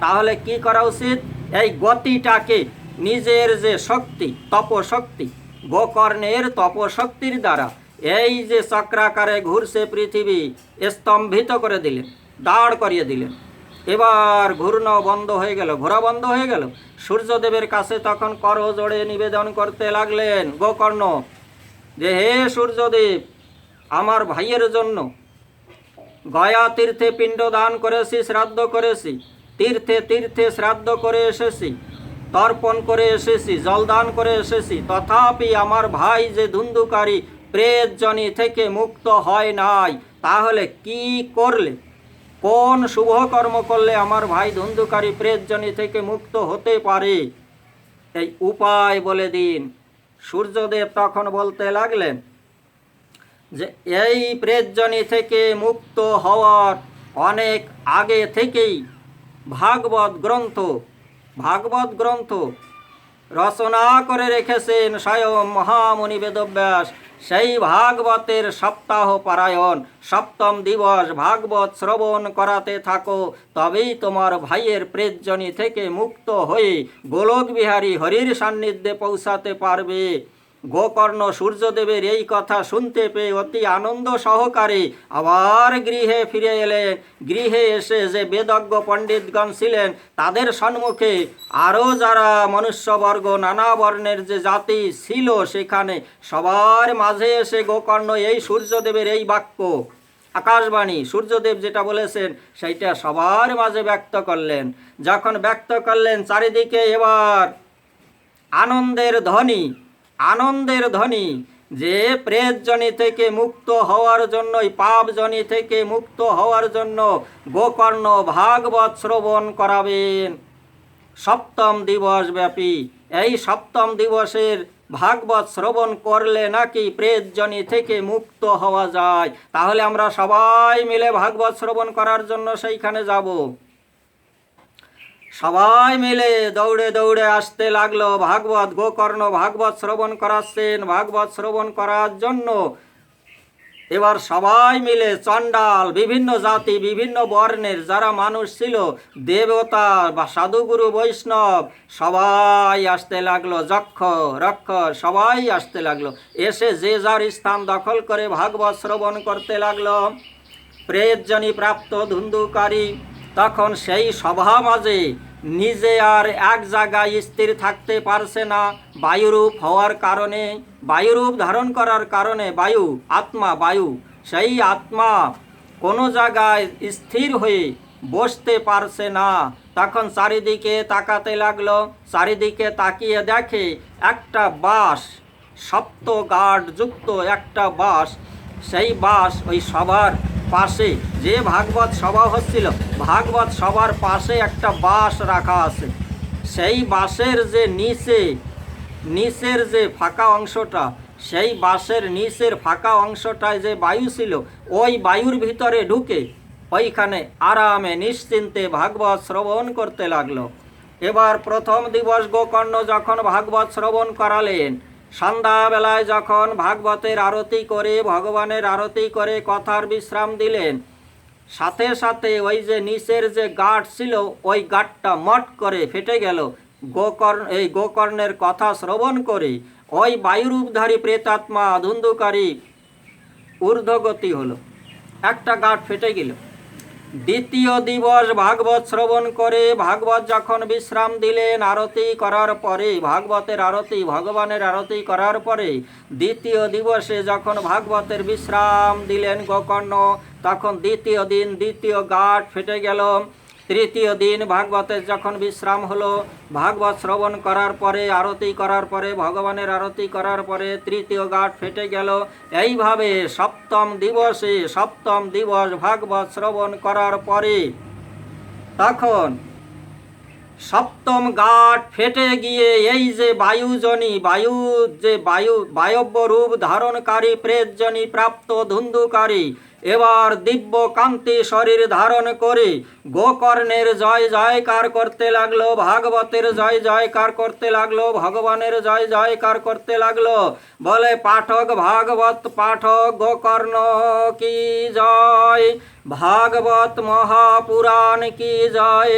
তাহলে কি করা উচিত? এই গতিটাকে, নিজের যে শক্তি, তপশক্তি, গোকর্ণের তপশক্তির দ্বারা এই যে চক্রাকারে ঘুরছে পৃথিবী, স্তম্ভিত করে দিলেন, দাঁড় করিয়ে দিলেন। এবার ঘূর্ণ বন্ধ হয়ে গেল, ঘোরা বন্ধ হয়ে গেল। সূর্যদেবের কাছে তখন করজোড়ে নিবেদন করতে লাগলেন গোকর্ণ যে, হে সূর্যদেব, আমার ভাইয়ের জন্য গয়া তীর্থে পিণ্ডদান করেছি, শ্রাদ্ধ করেছি, তীর্থে তীর্থে শ্রাদ্ধ করে এসেছি, তর্পণ করে এসেছি, জলদান করে এসেছি, তথাপি আমার ভাই যে ধুন্ধুকারী প্রেতজনি থেকে মুক্ত হয় নাই। তাহলে কি করলে, কোন শুভ কর্ম করলে আমার ভাই ধুন্ধুকারী প্রেতজনি থেকে মুক্ত হতে পারে, এই উপায় বলে দিন। সূর্যদেব তখন বলতে লাগলেন যে এই প্রেতজনি থেকে মুক্ত হওয়ার অনেক আগে থেকেই ভাগবত গ্রন্থ রচনা করে রেখেছেন স্বয়ং মহামুনি বেদব্যাস। সেই ভাগবতের সপ্তাহ পারায়ণ, সপ্তম দিবস ভাগবত শ্রবণ করাতে থাকো, তবেই তোমার ভাইয়ের প্রেতজনি থেকে মুক্ত হয়ে গোলক বিহারী হরির সান্নিধ্যে পৌঁছাতে পারবে। গোকর্ণ সূর্যদেবের এই কথা শুনতে পেয়ে অতি আনন্দ সহকারে আবার গৃহে ফিরে এলেন। গৃহে এসে যে বেদজ্ঞ পণ্ডিতগণ ছিলেন তাদের সম্মুখে আরও যারা মনুষ্যবর্গ, নানা বর্ণের যে জাতি ছিল, সেখানে সবার মাঝে এসে গোকর্ণ এই সূর্যদেবের এই বাক্য, আকাশবাণী, সূর্যদেব যেটা বলেছেন সেইটা সবার মাঝে ব্যক্ত করলেন। যখন ব্যক্ত করলেন, চারিদিকে এবার আনন্দের ধ্বনি যে প্রেতজনি থেকে মুক্ত হওয়ার জন্যই, পাপজনি থেকে মুক্ত হওয়ার জন্য গোকর্ণ ভাগবত শ্রবণ করাবেন সপ্তম দিবস ব্যাপী। এই সপ্তম দিবসের ভাগবত শ্রবণ করলে নাকি প্রেতজনি থেকে মুক্ত হওয়া যায়। তাহলে আমরা সবাই মিলে ভাগবত শ্রবণ করার জন্য সেইখানে যাব। সবাই মিলে দৌড়ে দৌড়ে আসতে লাগলো। গোকর্ণ ভাগবত শ্রবণ করাচ্ছেন। ভাগবত শ্রবণ করার জন্য এবার সবাই মিলে চণ্ডাল, বিভিন্ন জাতি, বিভিন্ন বর্ণের যারা মানুষ ছিল, দেবতা বা সাধুগুরু বৈষ্ণব, সবাই আসতে লাগলো। যক্ষ রক্ষ সবাই আসতে লাগলো। এসে যে যার স্থান দখল করে ভাগবত শ্রবণ করতে লাগলো। প্রেতজনি প্রাপ্ত ধুন্ধুকারী তখন সেই সভা মাঝে নিজে আর এক জায়গায় স্থির থাকতে পারছে না। বায়ুরূপ হওয়ার কারণে, বায়ুরূপ ধারণ করার কারণে, বায়ু, সেই আত্মা কোনো জায়গায় স্থির হয়ে বসতে পারছে না। তখন চারিদিকে তাকাতে লাগলো। চারিদিকে তাকিয়ে দেখে একটা বাঁশ, সপ্ত গাঢ়যুক্ত একটা বাঁশ। সেই বাঁশ ওই সবার পাশে, যে ভাগবত সভা হচ্ছিল, ভাগবত সভার পাশে একটা বাঁশ রাখা আছে। সেই বাঁশের যে নিচের যে ফাঁকা অংশটা, সেই বাঁশের নিচের ফাঁকা অংশটায় যে বায়ু ছিল, ওই বায়ুর ভিতরে ঢুকে ওইখানে আরামে নিশ্চিন্তে ভাগবত শ্রবণ করতে লাগলো। এবার প্রথম দিবস গোকর্ণ যখন ভাগবত শ্রবণ করালেন, সন্ধ্যাবেলায় যখন ভাগবতের আরতি করে, ভগবানের আরতি করে কথার বিশ্রাম দিলেন, সাথে সাথে ওই যে নিচের যে গাঁট ছিল ওই গাঁটটা মট করে ফেটে গেল। এই গোকর্ণের কথা শ্রবণ করে ওই বায়ুরূপধারী প্রেতাত্মা ধুন্ধুকারী ঊর্ধ্বগতি হলো, একটা গাঁট ফেটে গেল। দ্বিতীয় দিবস ভাগবত শ্রবণ করে ভাগবত যখন বিশ্রাম দিলেন, আরতি করার পরে, ভাগবতের আরতি, ভগবানের আরতি করার পরে দ্বিতীয় দিবসে যখন ভাগবতের বিশ্রাম দিলেন গোকর্ণ, তখন দ্বিতীয় দিন দ্বিতীয় গাঁট ফেটে গেল। তৃতীয় দিন ভাগবতের যখন বিশ্রাম হলো, ভাগবত শ্রবণ করার পরে, আরতি করার পরে, ভগবানের আরতি করার পরে তৃতীয় গাঁট ফেটে গেল। এইভাবে সপ্তম দিবস ভাগবত শ্রবণ করার পরে তখন সপ্তম গাঁট ফেটে গিয়ে এই যে বায়ব্য রূপ ধারণকারী প্রেতজনী প্রাপ্ত ধুন্ধুকারী এবার দিব্য কান্তি শরীর ধারণ করে গোকর্ণের জয় জয়কার করতে লাগলো, ভাগবতের জয় জয়কার করতে লাগলো, ভগবানের জয় জয়কার করতে লাগলো। বলে, পাঠক ভাগবত পাঠক গোকর্ণ কি জয়, ভাগবত মহাপুরাণ কি জয়,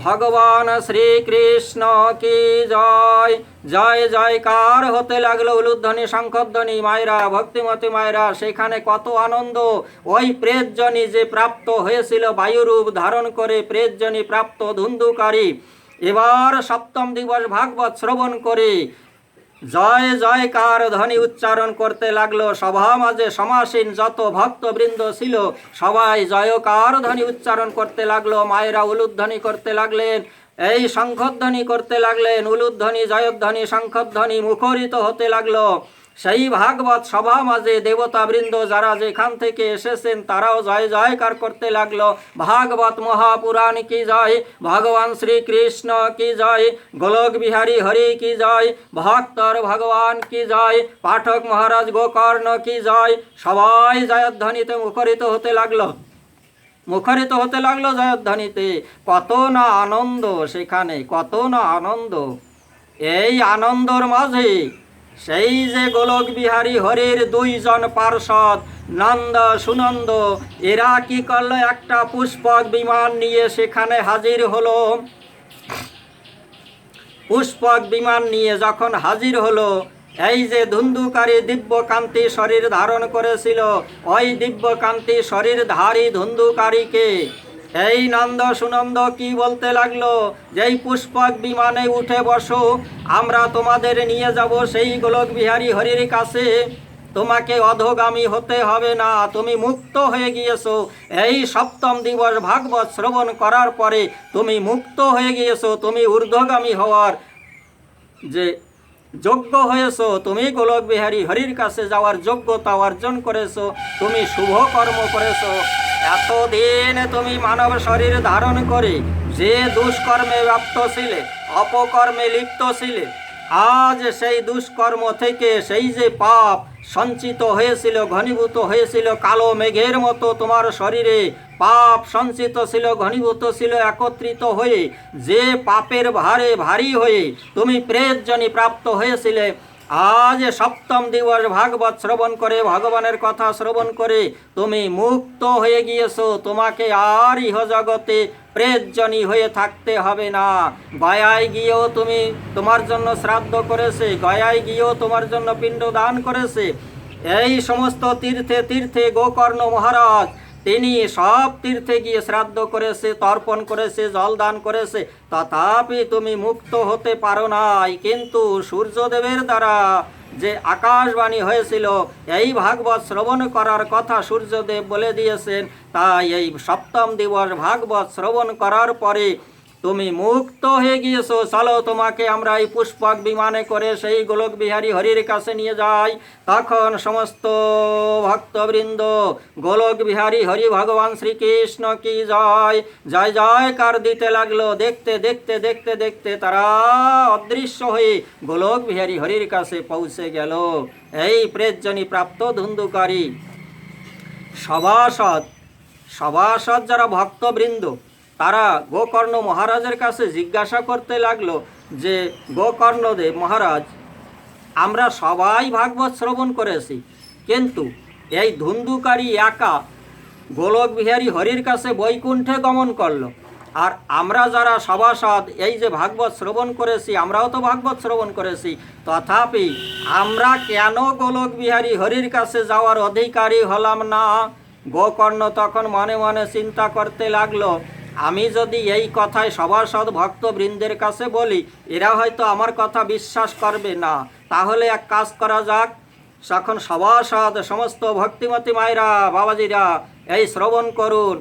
ভগবান শ্রীকৃষ্ণ কি জয়। জয় জয়কার হতে লাগলো, উলুধ্বনি শঙ্খধ্বনি, মায়েরা, ভক্তিমতী মায়েরা। সেখানে কত আনন্দ! ওই প্রেতজনী যে প্রাপ্ত হয়েছিল বায়ুরূপ ধারণ করে, প্রেতজনী প্রাপ্ত ধুন্ধুকারী এবার সপ্তম দিবস ভাগবত শ্রবণ করে জয় জয়কার ধ্বনি উচ্চারণ করতে লাগলো। সভা মাঝে সমাসীন যত ভক্তবৃন্দ ছিল সবাই জয়কার ধ্বনি উচ্চারণ করতে লাগলো। মায়েরা উলুধ্বনি করতে লাগলেন, এই শঙ্খধ্বনি করতে লাগলেন, উলুধ্বনি জয়ধ্বনি শঙ্খধ্বনি মুখরিত হতে লাগলো। সেই ভাগবত সভা মাঝে দেবতাবৃন্দ যারা যেখান থেকে এসেছেন তারাও জয় জয়কার করতে লাগলো। ভাগবত মহাপুরাণ কি জয়, ভগবান শ্রীকৃষ্ণ কি জয়, গোলক বিহারী হরি কি জয়, ভক্তর ভগবান কি জয়, পাঠক মহারাজ গোকর্ণ কি জয়। সবাই জয়ধ্বনিতে মুখরিত হতে লাগলো, মুখরিত হতে লাগলো জয়ধ্বনিতে। কত না আনন্দ সেখানে, কত না আনন্দ! এই আনন্দর মাঝে সেই যে গোলক বিহারী হরির দুইজন পার্ষদ নন্দ সুনন্দ এরা কি করলো, একটা পুষ্পক বিমান নিয়ে সেখানে হাজির হলো। পুষ্পক বিমান নিয়ে যখন হাজির হলো, এই যে ধুন্ধুকারী দিব্যকান্তি শরীর ধারণ করেছিল, ওই দিব্যকান্তি শরীরধারী ধুন্ধুকারীকে এই নন্দ সুনন্দ কি বলতে লাগলো, যেই পুষ্পক বিমানে উঠে বসো, আমরা তোমাদের নিয়ে যাব সেই গোলক বিহারী হরির কাছে। তোমাকে অধোগামী হতে হবে না, তুমি মুক্ত হয়ে গিয়েছো। এই সপ্তম দিবস ভাগবত শ্রবণ করার পরে তুমি মুক্ত হয়ে গিয়েছো, তুমি ঊর্ধ্বগামী হওয়ার যে যোগ্য হয়েছো, তুমি গোলক বিহারী হরির কাছে যাওয়ার যোগ্যতা অর্জন করেছো, তুমি শুভ কর্ম করেছো। এতদিন তুমি মানব শরীর ধারণ করে যে দুষ্কর্মে ব্যপ্ত ছিলে, অপকর্মে লিপ্ত ছিলে, আজ সেই দুষ্কর্ম থেকে সেই যে পাপ সঞ্চিত হয়েছিল, ঘনীভূত হয়েছিল, কালো মেঘের মতো তোমার শরীরে পাপ সঞ্চিত ছিল, ঘনীভূত ছিল, একত্রিত হয়ে যে পাপের ভারে ভারী হয়ে তুমি প্রেতজনী প্রাপ্ত হয়েছিলে, আজ সপ্তম দিবস ভাগবত শ্রবণ করে, ভগবানের কথা শ্রবণ করে তুমি মুক্ত হয়ে গিয়েছো। তোমাকে আর ইহজগতে প্রেতজনী হয়ে থাকতে হবে না। গয়ায় গিয়েও তুমি তোমার জন্য শ্রাদ্ধ করেছে, গয়ায় গিয়েও তোমার জন্য পিণ্ড দান করেছে। এই সমস্ত তীর্থে তীর্থে গোকর্ণ মহারাজ তিনি সব তীর্থে গিয়ে শ্রাদ্ধ করেছে, তর্পণ করেছে, জলদান করেছে, তথাপি তুমি মুক্ত হতে পারো নাই। কিন্তু সূর্যদেবের দ্বারা যে আকাশবাণী হয়েছিল এই ভাগবত শ্রবণ করার কথা সূর্যদেব বলে দিয়েছেন, তাই এই সপ্তম দিবস ভাগবত শ্রবণ করার পরে তুমি মুক্ত হয়ে গিয়েছো। চলো তোমাকে আমরা এই পুষ্পক বিমানে করে সেই গোলক বিহারী হরির কাছে নিয়ে যাই। তখন সমস্ত ভক্তবৃন্দ গোলক বিহারী হরি ভগবান শ্রীকৃষ্ণ কি জয় জয় জয়কার দিতে লাগলো। দেখতে দেখতে দেখতে দেখতে তারা অদৃশ্য হয়ে গোলক বিহারী হরির কাছে পৌঁছে গেল। এই প্রেতজনী প্রাপ্ত ধুন্ধুকারী সভাসদ যারা ভক্তবৃন্দ তারা গোকর্ণ মহারাজের কাছে জিজ্ঞাসা করতে লাগলো যে গোকর্ণদেব মহারাজ, আমরা সবাই ভাগবত শ্রবণ করেছি, কিন্তু এই ধুন্ধুকারী একা গোলক বিহারী হরির কাছে বৈকুণ্ঠে গমন করলো, আর আমরা যারা সভাসদ এই যে ভাগবত শ্রবণ করেছি, আমরাও তো ভাগবত শ্রবণ করেছি, তথাপি আমরা কেন গোলক বিহারী হরির কাছে যাওয়ার অধিকারী হলাম না? গোকর্ণ তখন মনে মনে চিন্তা করতে লাগলো, আমি যদি এই কথায় সভাসদ ভক্তবৃন্দের কাছে বলি, এরা হয়তো আমার কথা বিশ্বাস করবে না, তাহলে এক কাজ করা যাক। তখন সভাসদ সমস্ত ভক্তিমতী মায়েরা, বাবাজিরা, এই শ্রবণ করুন,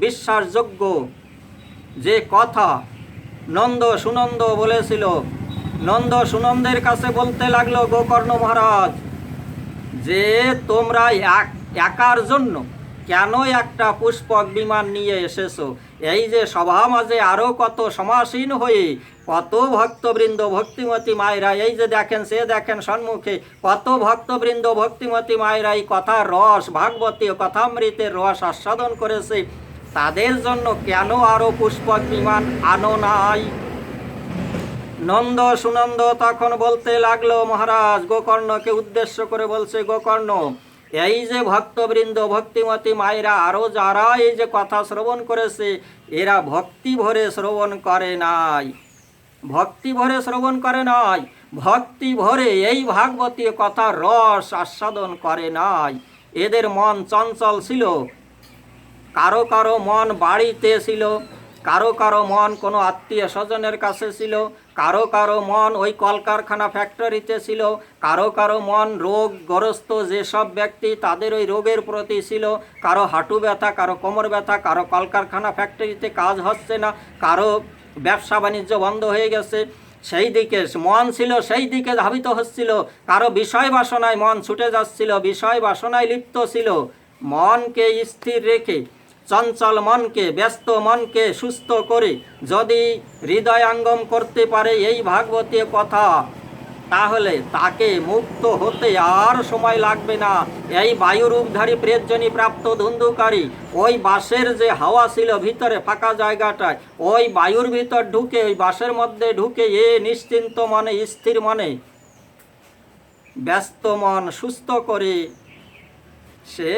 বিশ্বাসযোগ্য যে কথা নন্দ সুনন্দ বলেছিল, নন্দ সুনন্দের কাছে বলতে লাগলো গোকর্ণ মহারাজ যে তোমরা একার জন্য কেন একটা পুষ্পক বিমান নিয়ে এসেছো? এই যে সভা মাঝে আরও কত সমাসীন হয়ে কত ভক্তবৃন্দ ভক্তিমতী মায়েরা, এই যে দেখেন সে দেখেন সম্মুখে কত ভক্তবৃন্দ ভক্তিমতী মায়েরা এই কথার রস, ভাগবতী কথামৃতের রস আস্বাদন করেছে, তাদের জন্য কেন আরও পুষ্পক বিমান আনো নাই? নন্দ সুনন্দ তখন বলতে লাগলো, মহারাজ গোকর্ণকে উদ্দেশ্য করে বলছে, গোকর্ণ, এই যে ভক্তবৃন্দ ভক্তিমতী মায়েরা আরও যারা এই যে কথা শ্রবণ করেছে, এরা ভক্তি ভরে শ্রবণ করে নাই, ভক্তি ভরে শ্রবণ করে নাই, ভক্তি ভরে এই ভাগবতী কথার রস আস্বাদন করে নাই। এদের মন চঞ্চল ছিল, কারো কারো মন বাড়িতে ছিল, কারো কারো মন কোনো আত্মীয় স্বজনের কাছে ছিল, কারো কারো মন ওই কলকারখানা ফ্যাক্টরিতে ছিল, কারো কারো মন রোগগ্রস্ত যেসব ব্যক্তি তাদের ওই রোগের প্রতি ছিল, কারো হাঁটু ব্যথা, কারো কোমর ব্যথা, কারো কলকারখানা ফ্যাক্টরিতে কাজ হচ্ছে না, কারো ব্যবসা বাণিজ্য বন্ধ হয়ে গেছে, সেই দিকে মন ছিল, সেই দিকে ধাবিত হচ্ছিল, কারো বিষয় বাসনায় মন ছুটে যাচ্ছিল, বিষয় বাসনায় লিপ্ত ছিল। মনকে স্থির রেখে, চঞ্চল মনকে, ব্যস্ত মনকে সুস্থ করে যদি হৃদয়াঙ্গম করতে পারে এই ভাগবতী কথা, তাহলে তাকে মুক্ত হতে আর সময় লাগবে না। এই বায়ুরূপধারী প্রেতজনী প্রাপ্ত ধুন্ধুকারী ওই বাঁশের যে হাওয়া ছিল ভিতরে ফাঁকা জায়গাটায়, ওই বায়ুর ভিতর ঢুকে, ওই বাঁশের মধ্যে ঢুকে এ নিশ্চিন্ত মনে, স্থির মনে, ব্যস্ত মন সুস্থ করে সে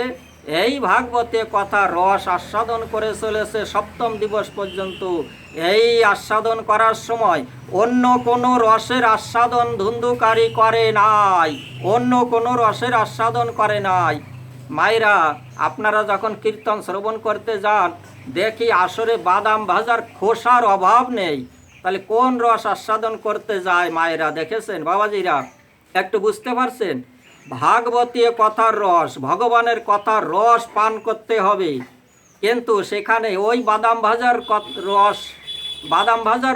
এই ভাগবতী কথা রস আস্বাদন করে চলেছে সপ্তম দিবস পর্যন্ত। এই আস্বাদন করার সময় অন্য কোনো রসের আস্বাদন ধুন্ধুকারী করে নাই, অন্য কোনো রসের আস্বাদন করে নাই। মায়েরা, আপনারা যখন কীর্তন শ্রবণ করতে যান, দেখি আসরে বাদাম ভাজার খোসার অভাব নেই, তাহলে কোন রস আস্বাদন করতে যায় মায়েরা? দেখেছেন বাবাজিরা? একটু বুঝতে পারছেন? ভাগবতী কথার রস, ভগবানের কথার রস পান করতে হবে, কিন্তু সেখানে ওই বাদাম ভাজার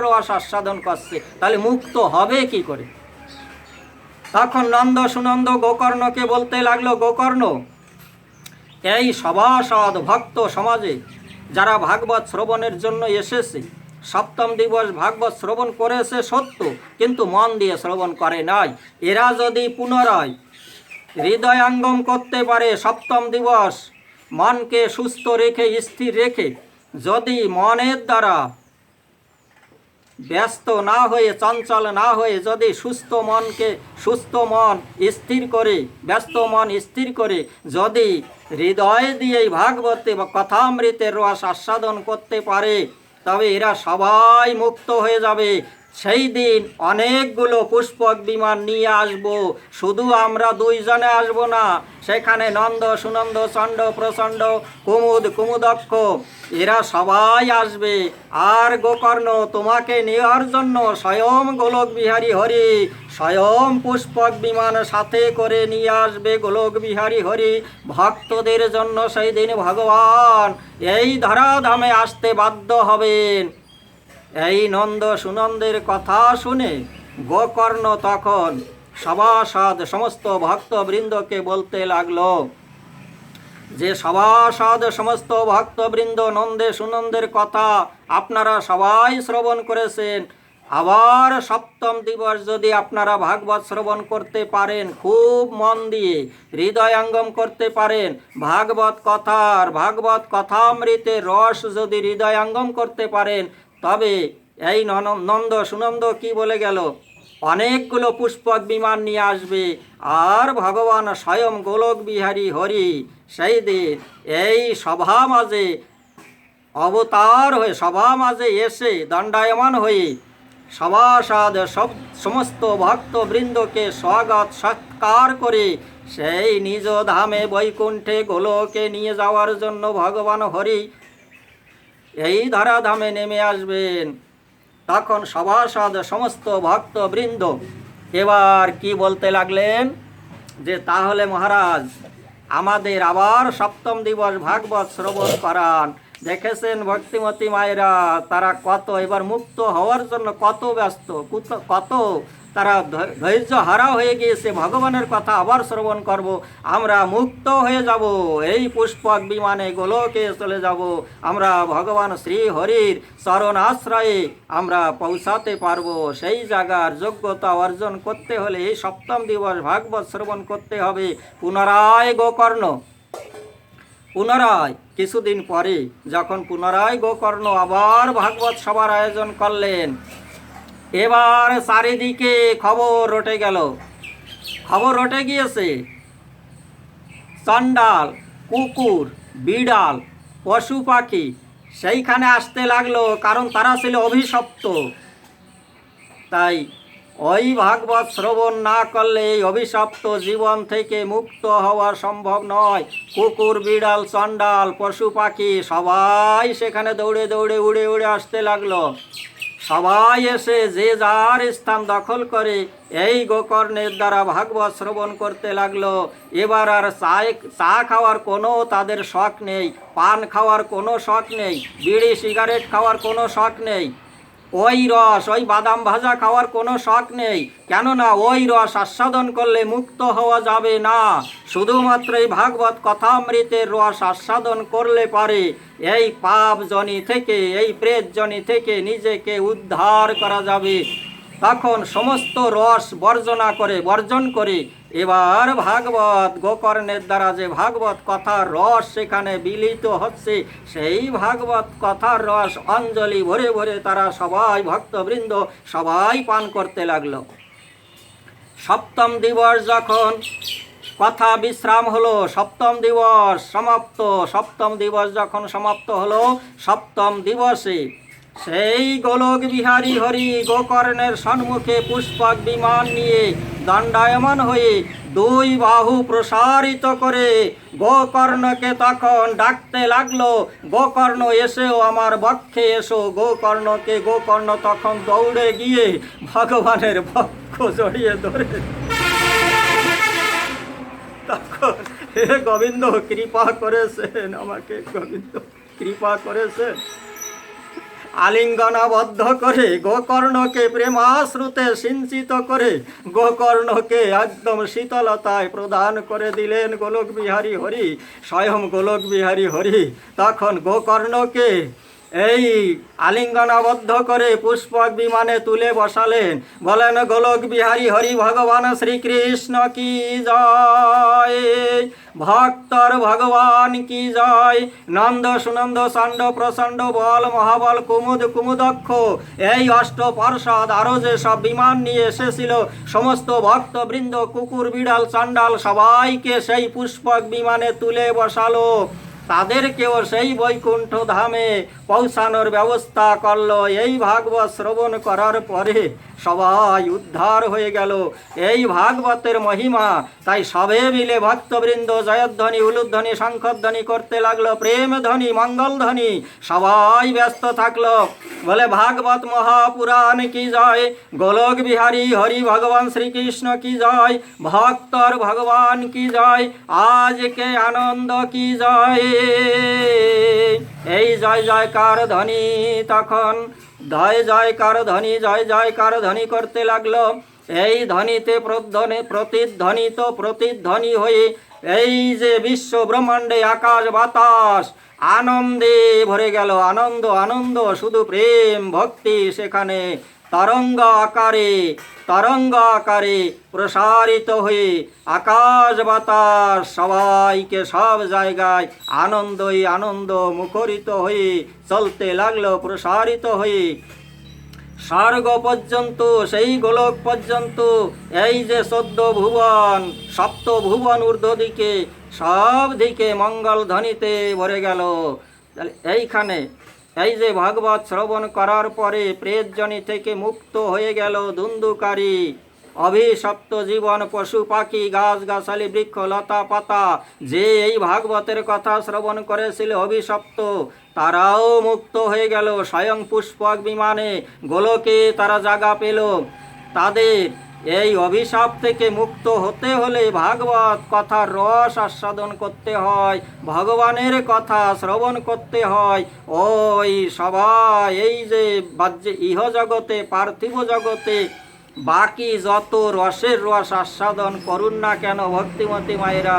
রস আস্বাদন করছে, তাহলে মুক্ত হবে কি করে? তখন নন্দ সুনন্দ গোকর্ণকে বলতে লাগলো, গোকর্ণ, এই সভাসদ ভক্ত সমাজে যারা ভাগবত শ্রবণের জন্য এসেছে, সপ্তম দিবস ভাগবত শ্রবণ করেছে সত্য, কিন্তু মন দিয়ে শ্রবণ করে নাই। এরা যদি পুনরায় হৃদয়াঙ্গম করতে পারে, সপ্তম দিবস মনকে সুস্থ রেখে, স্থির রেখে, যদি মনের দ্বারা ব্যস্ত না হয়ে, চঞ্চল না হয়ে, যদি সুস্থ মন স্থির করে, ব্যস্ত মন স্থির করে যদি হৃদয় দিয়ে ভাগবতী বা কথামৃতের রস আস্বাদন করতে পারে, তবে এরা সবাই মুক্ত হয়ে যাবে। সেই দিন অনেকগুলো পুষ্পক বিমান নিয়ে আসব, শুধু আমরা দুইজনে আসব না, সেখানে নন্দ সুনন্দ, চণ্ড প্রচণ্ড, কুমুদ কুমুদক্ষ, এরা সবাই আসবে। আর গোকর্ণ, তোমাকে নেওয়ার জন্য স্বয়ং গোলক বিহারী হরি স্বয়ং পুষ্পক বিমান সাথে করে নিয়ে আসবে গোলক বিহারী হরি। ভক্তদের জন্য সেই দিন ভগবান এই ধরাধামে আসতে বাধ্য হবেন। এই নন্দ সুনন্দের কথা শুনে গোকর্ণ তখন সভাসদ সমস্ত ভক্তবৃন্দকে বলতে লাগলো যে, সভাসদ সমস্ত ভক্তবৃন্দ, নন্দে সুনন্দের কথা আপনারা সবাই শ্রবণ করেছেন, আবার সপ্তম দিবস যদি আপনারা ভাগবত শ্রবণ করতে পারেন, খুব মন দিয়ে হৃদয়ঙ্গম করতে পারেন, ভাগবত কথামৃতের রস যদি হৃদয়ঙ্গম করতে পারেন, তবে এই নন্দ সুনন্দ কি বলে গেল, অনেকগুলো পুষ্পক বিমান নিয়ে আসবে, আর ভগবান স্বয়ং গোলক বিহারী হরি সেই দিন এই সভা মাঝে অবতার হয়ে সভা মাঝে এসে দণ্ডায়মান হয়ে সভাসদ সমস্ত ভক্তবৃন্দকে স্বাগত সৎকার করে সেই নিজ ধামে বৈকুণ্ঠে গোলকে নিয়ে যাওয়ার জন্য ভগবান হরি এই ধরাধামে নেমে আসবেন। তখন সভাসদ সমস্ত ভক্তবৃন্দ এবার কি বলতে লাগলেন, যে তাহলে মহারাজ আমাদের আবার সপ্তম দিবস ভাগবত শ্রবণ করান। দেখেছেন ভক্তিমতী মায়েরা তারা কত এবার মুক্ত হওয়ার জন্য কত ব্যস্ত, কত তারা ধৈর্য হারা হয়ে গিয়েছে। ভগবানের কথা আবার শ্রবণ করব, আমরা মুক্ত হয়ে যাব, এই পুষ্পক বিমানে গোলকে চলে যাব, আমরা ভগবান শ্রী হরির চরণ আশ্রয়ে আমরা পৌঁছাতে পারবো। সেই জায়গার যোগ্যতা অর্জন করতে হলে এই সপ্তম দিবস ভাগবত শ্রবণ করতে হবে। পুনরায় কিছুদিন পরে যখন পুনরায় গোকর্ণ আবার ভাগবত সভার আয়োজন করলেন, এবার চারিদিকে খবর রটে গিয়েছে। চণ্ডাল, কুকুর, বিড়াল, পশু পাখি সেইখানে আসতে লাগলো, কারণ তারা ছিল অভিশপ্ত। তাই ওই ভাগবত শ্রবণ না করলে এই অভিশপ্ত জীবন থেকে মুক্ত হওয়া সম্ভব নয়। কুকুর, বিড়াল, চণ্ডাল, পশু পাখি সবাই সেখানে দৌড়ে দৌড়ে উড়ে উড়ে আসতে লাগলো। সবাই এসে যে যার স্থান দখল করে এই গোকর্ণের দ্বারা ভাগবত শ্রবণ করতে লাগলো। এবার আর চা খাওয়ার কোনো তাদের শখ নেই, পান খাওয়ার কোনো শখ নেই, বিড়ি সিগারেট খাওয়ার কোনো শখ নেই, ওই রস ওই বাদাম ভাজা খাওয়ার কোনো শখ নেই। কেননা ওই রস আস্বাদন করলে মুক্ত হওয়া যাবে না, শুধুমাত্র এই ভাগবত কথামৃতের রস আস্বাদন করলে পারে এই পাপ জনি থেকে, এই প্রেত জনি থেকে নিজেকে উদ্ধার করা যাবে। তখন সমস্ত রস বর্জন করে এবার ভাগবত গোকর্ণের দ্বারা যে ভাগবত কথার রস সেখানে বিলিত হচ্ছে, সেই ভাগবত কথার রস অঞ্জলি ভরে ভরে তারা সবাই ভক্তবৃন্দ সবাই পান করতে লাগলো। সপ্তম দিবস যখন কথা বিশ্রাম হলো, সপ্তম দিবস যখন সমাপ্ত হলো, সপ্তম দিবসে সেই গোলক বিহারী হরি গোকর্ণের সম্মুখে পুষ্পক বিমান নিয়ে দণ্ডায়মান হয়ে দুই বাহু প্রসারিত করে গোকর্ণকে তখন ডাকতে লাগলো, গোকর্ণ এসেও আমার বক্ষে এসো। গোকর্ণ তখন দৌড়ে গিয়ে ভগবানের বক্ষ জড়িয়ে ধরে তখন, হে গোবিন্দ কৃপা করেছেন, আমাকে গোবিন্দ কৃপা করেছেন, আলিঙ্গনাবদ্ধ করে গোকর্ণকে প্রেমাশ্রুতে সিঞ্চিত করে গোকর্ণকে একদম শীতলতায় প্রদান করে দিলেন গোলক বিহারী হরি, স্বয়ং গোলক বিহারী হরি। তখন গোকর্ণকে এই আলিঙ্গনাবদ্ধ করে পুষ্পক বিমানে তুলে বসালেন, বলেন গোলক বিহারী হরি ভগবান শ্রীকৃষ্ণ কি জয়, ভক্তর ভগবান কি জয়। নন্দ সুনন্দ চণ্ড প্রচণ্ড বল মহাবল কুমুদক্ষ এই অষ্টপার্ষদ আরও যে সব বিমান নিয়ে এসেছিল, সমস্ত ভক্তবৃন্দ কুকুর বিড়াল চণ্ডাল সবাইকে সেই পুষ্পক বিমানে তুলে বসালো, তাদেরকেও সেই বৈকুণ্ঠ ধামে পৌঁছানোর ব্যবস্থা করলো। এই ভাগবত শ্রবণ করার পরে সবাই উদ্ধার হয়ে গেল। এই ভাগবতের মহিমা, তাই সবে মিলে ভক্তবৃন্দ জয়ধ্বনি উলুধ্বনি শঙ্খধ্বনি করতে লাগলো, প্রেম ধ্বনি মঙ্গল ধ্বনি, সবাই ব্যস্ত থাকলো। বলে ভাগবত মহাপুরাণ কি জয়, গোলক বিহারী হরি ভগবান শ্রীকৃষ্ণ কি জয়, ভক্তর ভগবান কি জয়, আজকে আনন্দ কি জয়। এই জয় জয়কার ধ্বনি তখন জয় জয়কার ধ্বনি করতে লাগলো। এই ধ্বনিতে প্রতিধ্বনি হয়ে এই যে বিশ্ব ব্রহ্মাণ্ডে আকাশ বাতাস আনন্দে ভরে গেল। আনন্দ শুধু প্রেম ভক্তি সেখানে তরঙ্গ আকারে প্রসারিত হয়ে আকাশ বাতাস সবাইকে সব জায়গায় আনন্দ মুখরিত হয়ে চলতে লাগলো, প্রসারিত হয়ে স্বর্গ পর্যন্ত, সেই গোলক পর্যন্ত। এই যে 14 ভুবন, সপ্ত ভুবন ঊর্ধ্ব দিকে, সব দিকে মঙ্গল ধ্বনিতে ভরে গেল। এইখানে এই যে ভাগবত শ্রবণ করার পরে প্রেতজনি থেকে মুক্ত হয়ে গেল ধুন্ধুকারী অভিশপ্ত জীবন, পশু পাখি, গাছ গাছালি, বৃক্ষ লতা পাতা, যে এই ভাগবতের কথা শ্রবণ করেছিল অভিশপ্ত, তারাও মুক্ত হয়ে গেল। স্বয়ং পুষ্পক বিমানে গোলকে তারা জায়গা পেল। তাদের এই অভিশাপ থেকে মুক্ত হতে হলে ভাগবত কথার রস আস্বাদন করতে হয়, ভগবানের কথা শ্রবণ করতে হয়। ওই সবাই এই যে বাহ্য ইহজগতে, পার্থিব জগতে বাকি যত রসের রস আস্বাদন করুন না কেন ভক্তিমতী মায়েরা,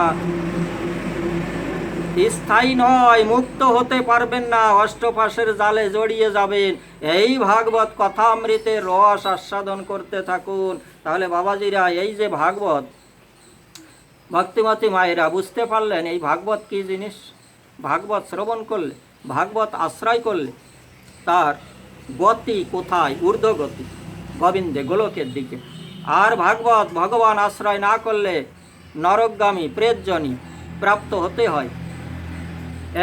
স্থায়ী নয়, মুক্ত হতে পারবেন না, অষ্টপাশের জালে জড়িয়ে যাবেন। এই ভাগবত কথা অমৃতের রস আস্বাদন করতে থাকুন। তাহলে বাবাজিরা, এই যে ভাগবত, ভক্তিমতী মায়েরা বুঝতে পারলেন এই ভাগবত কি জিনিস। ভাগবত শ্রবণ করলে, ভাগবত আশ্রয় করলে তার গতি কোথায়? ঊর্ধ্বগতি, গোবিন্দে, গোলকের দিকে। আর ভাগবত ভগবান আশ্রয় না করলে নরকগামী প্রেতজনি প্রাপ্ত হতে হয়।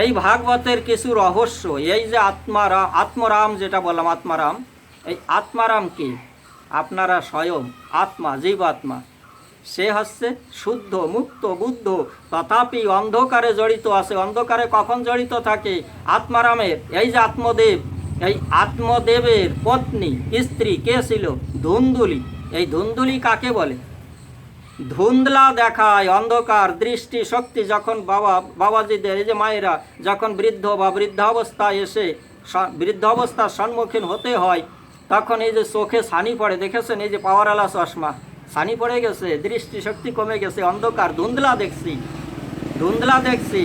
এই ভাগবতের কিছু রহস্য, এই যে আত্মরাম যেটা বললাম, আত্মারাম, এই আত্মারাম কি? আপনারা স্বয়ং আত্মা, জীবাত্মা, সে হচ্ছে শুদ্ধ মুক্ত বুদ্ধ, তথাপি অন্ধকারে জড়িত আছে। অন্ধকারে কখন জড়িত থাকে? আত্মারামের এই যে আত্মদেব, এই আত্মদেবের পত্নী স্ত্রী কে ছিল? ধুন্দুলি। এই ধুন্দুলি কাকে বলে? ধুন্দলা দেখায়, অন্ধকার দৃষ্টি শক্তি। যখন বাবাজিদের এই যে মায়েরা যখন বৃদ্ধ বা বৃদ্ধাবস্থায় এসে বৃদ্ধাবস্থার সম্মুখীন হতে হয়, তখন এই যে চোখে ছানি পড়ে, দেখেছেন এই যে পাওয়ারওয়ালা চশমা, ছানি পড়ে গেছে, দৃষ্টি শক্তি কমে গেছে, অন্ধকার, ধুন্দলা দেখছি।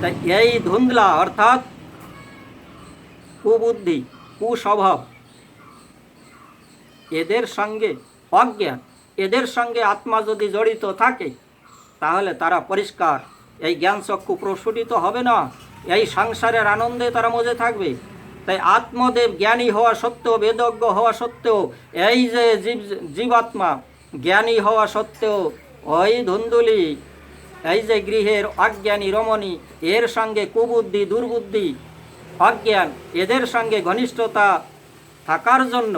তাই এই ধুন্দলা অর্থাৎ কুবুদ্ধি, কুস্বভাব, এদের সঙ্গে অজ্ঞান, এদের সঙ্গে আত্মা যদি জড়িত থাকে তাহলে তারা পরিষ্কার এই জ্ঞান চক্ষু প্রস্ফুটিত হবে না, এই সংসারের আনন্দে তারা মজে থাকবে। তাই আত্মদেব জ্ঞানী হওয়া সত্ত্বেও, বেদজ্ঞ হওয়া সত্ত্বেও, এই যে জীবাত্মা জ্ঞানী হওয়া সত্ত্বেও ওই ধুন্দুলি, এই যে গৃহের অজ্ঞানী রমণী, এর সঙ্গে কুবুদ্ধি, দুর্বুদ্ধি, অজ্ঞান, এদের সঙ্গে ঘনিষ্ঠতা থাকার জন্য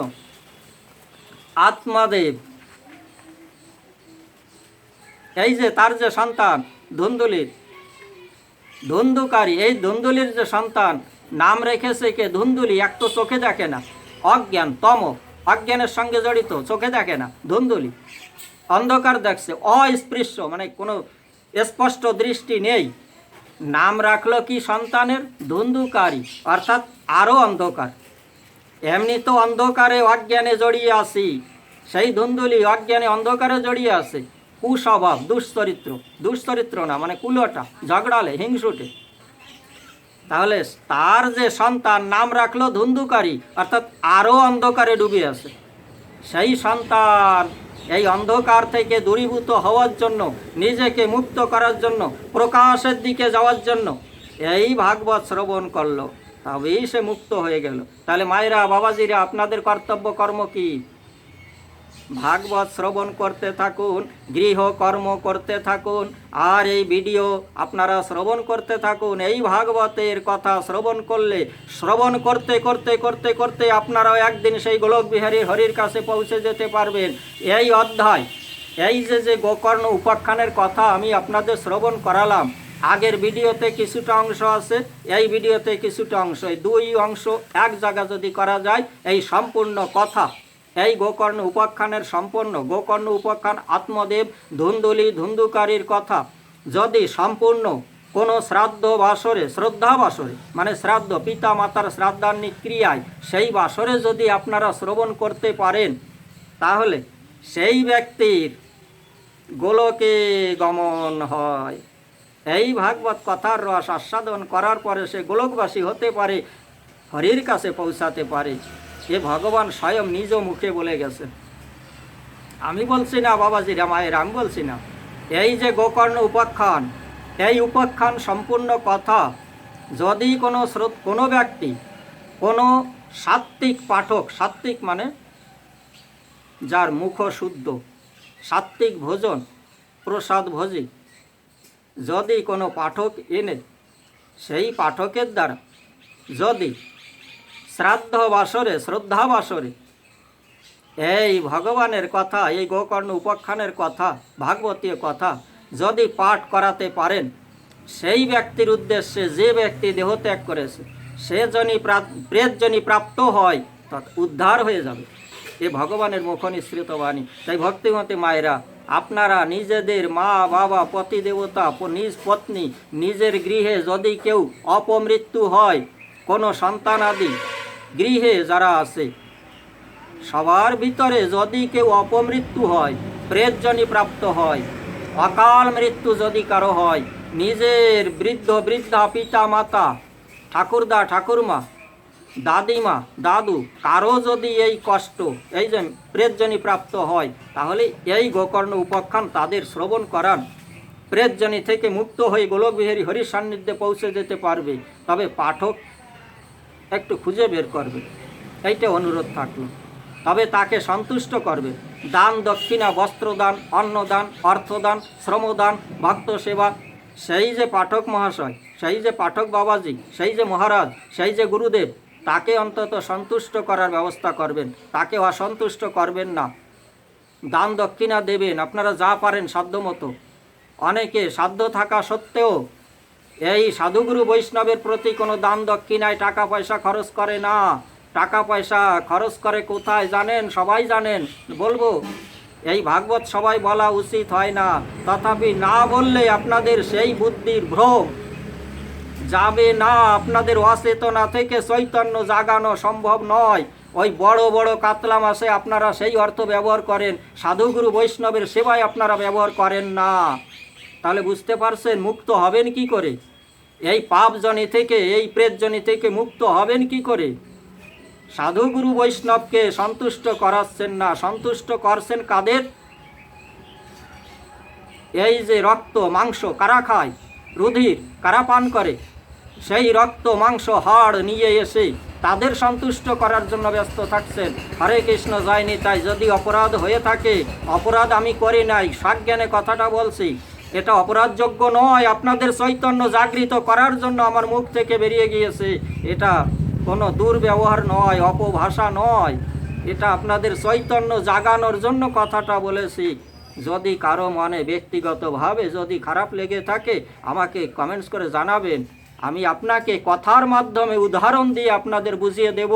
আত্মদেব এই যে তার যে সন্তান ধুন্ধুকারী, এই ধুন্দুলির যে সন্তান নাম রেখেছে কে? ধুন্দুলি। এক তো চোখে দেখে না, অজ্ঞান, অজ্ঞানের সঙ্গে জড়িত, চোখে দেখে না, ধুন্দুলি। অন্ধকার দেখছে, অস্পৃশ্য, মানে কোনো স্পষ্ট দৃষ্টি নেই। নাম রাখলো কি সন্তানের? ধুন্ধুকারী, অর্থাৎ আরও অন্ধকার। এমনি তো অন্ধকারে অজ্ঞানে জড়িয়ে আছি, সেই ধুন্দুলি অজ্ঞানে অন্ধকারে জড়িয়ে আছে। কুস্বভাব, দুশ্চরিত্র না, মানে কুলটা, ঝগড়ালে, হিংসুটে। তাহলে তার যে সন্তান নাম রাখলো ধুন্ধুকারী, অর্থাৎ আরও অন্ধকারে ডুবে আছে। সেই সন্তান এই অন্ধকার থেকে দূরীভূত হওয়ার জন্য, নিজেকে মুক্ত করার জন্য, প্রকাশের দিকে যাওয়ার জন্য এই ভাগবত শ্রবণ করলো, তবেই সে মুক্ত হয়ে গেল। তাহলে মায়েরা, বাবাজিরা, আপনাদের কর্তব্য কর্ম কি? ভাগবত শ্রবণ করতে থাকুন, গৃহকর্ম করতে থাকুন, আর এই ভিডিও আপনারা শ্রবণ করতে থাকুন। এই ভাগবতের কথা শ্রবণ করতে করতে আপনারাও একদিন সেই গোলকবিহারী হরির কাছে পৌঁছে যেতে পারবেন। এই অধ্যায়, এই যে গোকর্ণ উপাখ্যানের কথা আমি আপনাদের শ্রবণ করালাম, আগের ভিডিওতে কিছুটা অংশ আছে, এই ভিডিওতে কিছুটা অংশ, এই দুই অংশ এক জায়গা যদি করা যায়, এই সম্পূর্ণ কথা, এই গোকর্ণ উপাখ্যানের সম্পূর্ণ গোকর্ণ উপাখ্যান, আত্মদেব, ধুন্ধুকারীর কথা যদি সম্পূর্ণ কোনো শ্রদ্ধা বাসরে, মানে শ্রাদ্ধ, পিতা মাতার শ্রাদ্ধান্বিত ক্রিয়ায়, সেই বাসরে যদি আপনারা শ্রবণ করতে পারেন, তাহলে সেই ব্যক্তির গোলকে গমন হয়। এই ভাগবত কথার রস আস্বাদন করার পরে সে গোলকবাসী হতে পারে, হরির কাছে পৌঁছাতে পারে। এ ভগবান স্বয়ং নিজ মুখে বলে গেছেন। আমি বলছি না বাবাজি রামায়ের, আমি বলছি না। এই যে গোকর্ণ উপাখ্যান, এই উপাখ্যান সম্পূর্ণ কথা যদি কোনো ব্যক্তি, কোনো সাত্ত্বিক পাঠক, সাত্ত্বিক মানে যার মুখ শুদ্ধ, সাত্ত্বিক ভোজন, প্রসাদ ভোজি, যদি কোনো পাঠক এনে সেই পাঠকের দ্বারা যদি শ্রদ্ধা বাসরে এই ভগবানের কথা, এই গোকর্ণ উপাখ্যানের কথা, ভাগবতীয় কথা যদি পাঠ করাতে পারেন, সেই ব্যক্তির উদ্দেশ্যে যে ব্যক্তি দেহত্যাগ করেছে সে প্রেতজনি প্রাপ্ত হয়, উদ্ধার হয়ে যাবে। এ ভগবানের মুখ নিঃসৃত বাণী। তাই ভক্তিমতী মায়েরা, আপনারা নিজেদের মা বাবা, পতি দেবতা, নিজ পত্নী, নিজের গৃহে যদি কেউ অপমৃত্যু হয়, কোনো সন্তানাদি গৃহে যারা আছে সবার ভিতরে যদি কেউ অপমৃত্যু হয়, প্রেতজনি প্রাপ্ত হয়, অকাল মৃত্যু যদি কারো হয়, নিজের বৃদ্ধা পিতা মাতা, ঠাকুরদা ঠাকুরমা, দাদিমা দাদু কারো যদি এই কষ্ট, এই যে প্রেতজনি প্রাপ্ত হয়, তাহলে এই গোকর্ণ উপাখ্যান তাদের শ্রবণ করান। প্রেতজনি থেকে মুক্ত হয়ে গোলকবিহারী হরির সান্নিধ্যে পৌঁছে যেতে পারবে। তবে পাঠক একটু খুঁজে বের করবে, এইটা অনুরোধ থাকলো। তবে তাকে সন্তুষ্ট করবে। দান, দক্ষিণা, বস্ত্রদান, অন্নদান, অর্থদান, শ্রমদান, ভক্ত সেবা, সেই যে পাঠক মহাশয়, সেই যে পাঠক বাবাজি, সেই যে মহারাজ, সেই যে গুরুদেব, তাকে অন্তত সন্তুষ্ট করার ব্যবস্থা করবেন, তাকে অসন্তুষ্ট করবেন না। দান দক্ষিণা দেবেন আপনারা যা পারেন সাধ্যমতো। অনেকে সাধ্য থাকা সত্ত্বেও এই সাধুগুরু বৈষ্ণবের প্রতি কোনো দান দক্ষিণায় টাকা পয়সা খরচ করে না। টাকা পয়সা খরচ করে কোথায় জানেন? সবাই জানেন, বলবো? এই ভাগবত সবাই বলা উচিত হয় না, তথাপি না বললে আপনাদের সেই বুদ্ধির ভ্রম যাবে না। আপনাদের অচেতনা থেকে চৈতন্য জাগানো সম্ভব নয়। ওই বড় বড় কাতলা মাছে আপনারা সেই অর্থ ব্যবহার করেন, সাধুগুরু বৈষ্ণবের সেবায় আপনারা ব্যবহার করেন না। তাহলে বুঝতে পারছেন মুক্ত হবেন কি করে? এই পাপজনি থেকে, এই প্রেতজনি থেকে মুক্ত হবেন কি করে? সাধুগুরু বৈষ্ণবকে সন্তুষ্ট করাচ্ছেন না, সন্তুষ্ট করছেন কাদের? এই যে রক্ত মাংস কারা খায়, রুধির কারা পান করে, সেই রক্ত মাংস হাড় নিয়ে এসে তাদের সন্তুষ্ট করার জন্য ব্যস্ত থাকছেন। হরে কৃষ্ণ জয় নিতাই। যদি অপরাধ হয়ে থাকে, অপরাধ আমি করি নাই, সজ্ঞানে কথাটা বলছি, এটা অপরাধযোগ্য নয়। আপনাদের চৈতন্য জাগৃত করার জন্য আমার মুখ থেকে বেরিয়ে গিয়েছে, এটা কোনো দুর্ব্যবহার নয়, অপভাষা নয়, এটা আপনাদের চৈতন্য জাগানোর জন্য কথাটা বলেছি। যদি কারো মনে ব্যক্তিগতভাবে যদি খারাপ লেগে থাকে আমাকে কমেন্টস করে জানাবেন, আমি আপনাকে কথার মাধ্যমে উদাহরণ দিয়ে আপনাদের বুঝিয়ে দেব।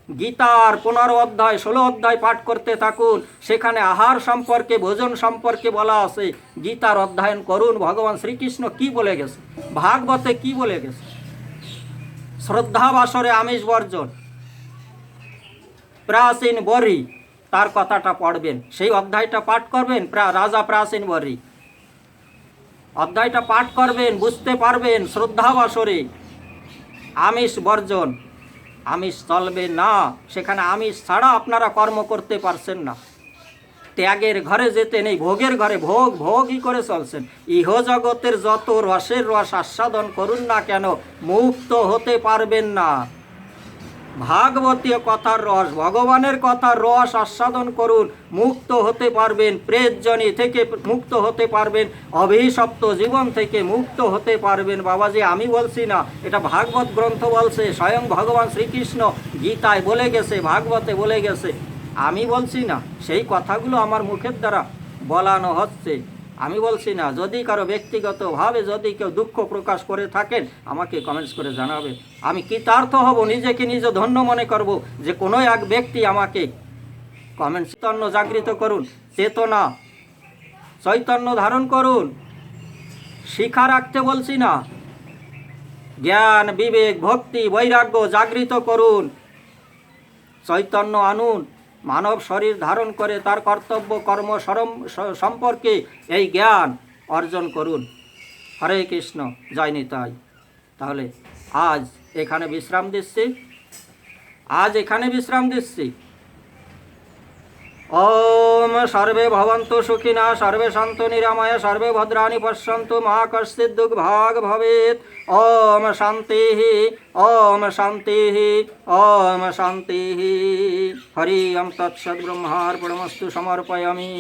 গীতার 15 অধ্যায় 16 অধ্যায় পাঠ করতে থাকুন, সেখানে আহার সম্পর্কে, ভোজন সম্পর্কে বলা আছে। গীতার অধ্যয়ন করুন, ভগবান শ্রীকৃষ্ণ কি বলে গেছে, ভাগবতে কি বলে গেছে। শ্রদ্ধা বাসরে আমিষ বর্জন, প্রাচীন বরি, তার কথাটা পড়বেন, সেই অধ্যায়টা পাঠ করবেন। রাজা প্রাচীন বরি অধ্যায়টা পাঠ করবেন, বুঝতে পারবেন। শ্রদ্ধা বাসরে আমিষ বর্জন, আমিষ চলবে না, সেখানে আমিষ ছাড়া আপনারা কর্ম করতে পারছেন না। ত্যাগের ঘরে যেতে নেই, ভোগের ঘরে ভোগই করে চলছেন। ইহ জগতের যত রসের রস আস্বাদন করুন না কেন, মুক্ত হতে পারবেন না। ভাগবতীয় কথার রস, ভগবানের কথার রস আস্বাদন করুন, মুক্ত হতে পারবেন। প্রেতজনি থেকে মুক্ত হতে পারবেন, অভিশপ্ত জীবন থেকে মুক্ত হতে পারবেন। বাবাজি আমি বলছি না, এটা ভাগবত গ্রন্থ বলছে, স্বয়ং ভগবান শ্রীকৃষ্ণ গীতায় বলে গেছে, ভাগবতে বলে গেছে, আমি বলছি না। সেই কথাগুলো আমার মুখের দ্বারা বলানো হচ্ছে, আমি বলছি না। যদি কারো ব্যক্তিগতভাবে যদি কেউ দুঃখ প্রকাশ করে থাকেন আমাকে কমেন্টস করে জানাবেন। আমি কৃতার্থ হব, নিজেকে নিজে ধন্য মনে করব যে কোনো এক ব্যক্তি আমাকে কমেন্টস। চৈতন্য জাগৃত করুন, চেতনা চৈতন্য ধারণ করুন। শিখা রাখতে বলছি না, জ্ঞান বিবেক ভক্তি বৈরাগ্য জাগৃত করুন, চৈতন্য আনুন। মানব শরীর ধারণ করে তার কর্তব্য কর্ম সম্পর্কে এই জ্ঞান অর্জন করুন। হরে কৃষ্ণ জয় নিতাই। তাহলে আজ এখানে বিশ্রাম দিচ্ছি, আজ এখানে বিশ্রাম দিচ্ছি। ওম সর্বে ভবন্তু সুখিনা সর্বে সন্তু নিরাময় সর্বে ভদ্রাণি পশ্যন্তু মা কশ্চিৎ দুর্ভাগ ভবেৎ। ওম শান্তি ওম শান্তি ওম শান্তি। হরি ওম তৎসৎ ব্রহ্মার্পণমস্তু সমর্পয়ামি।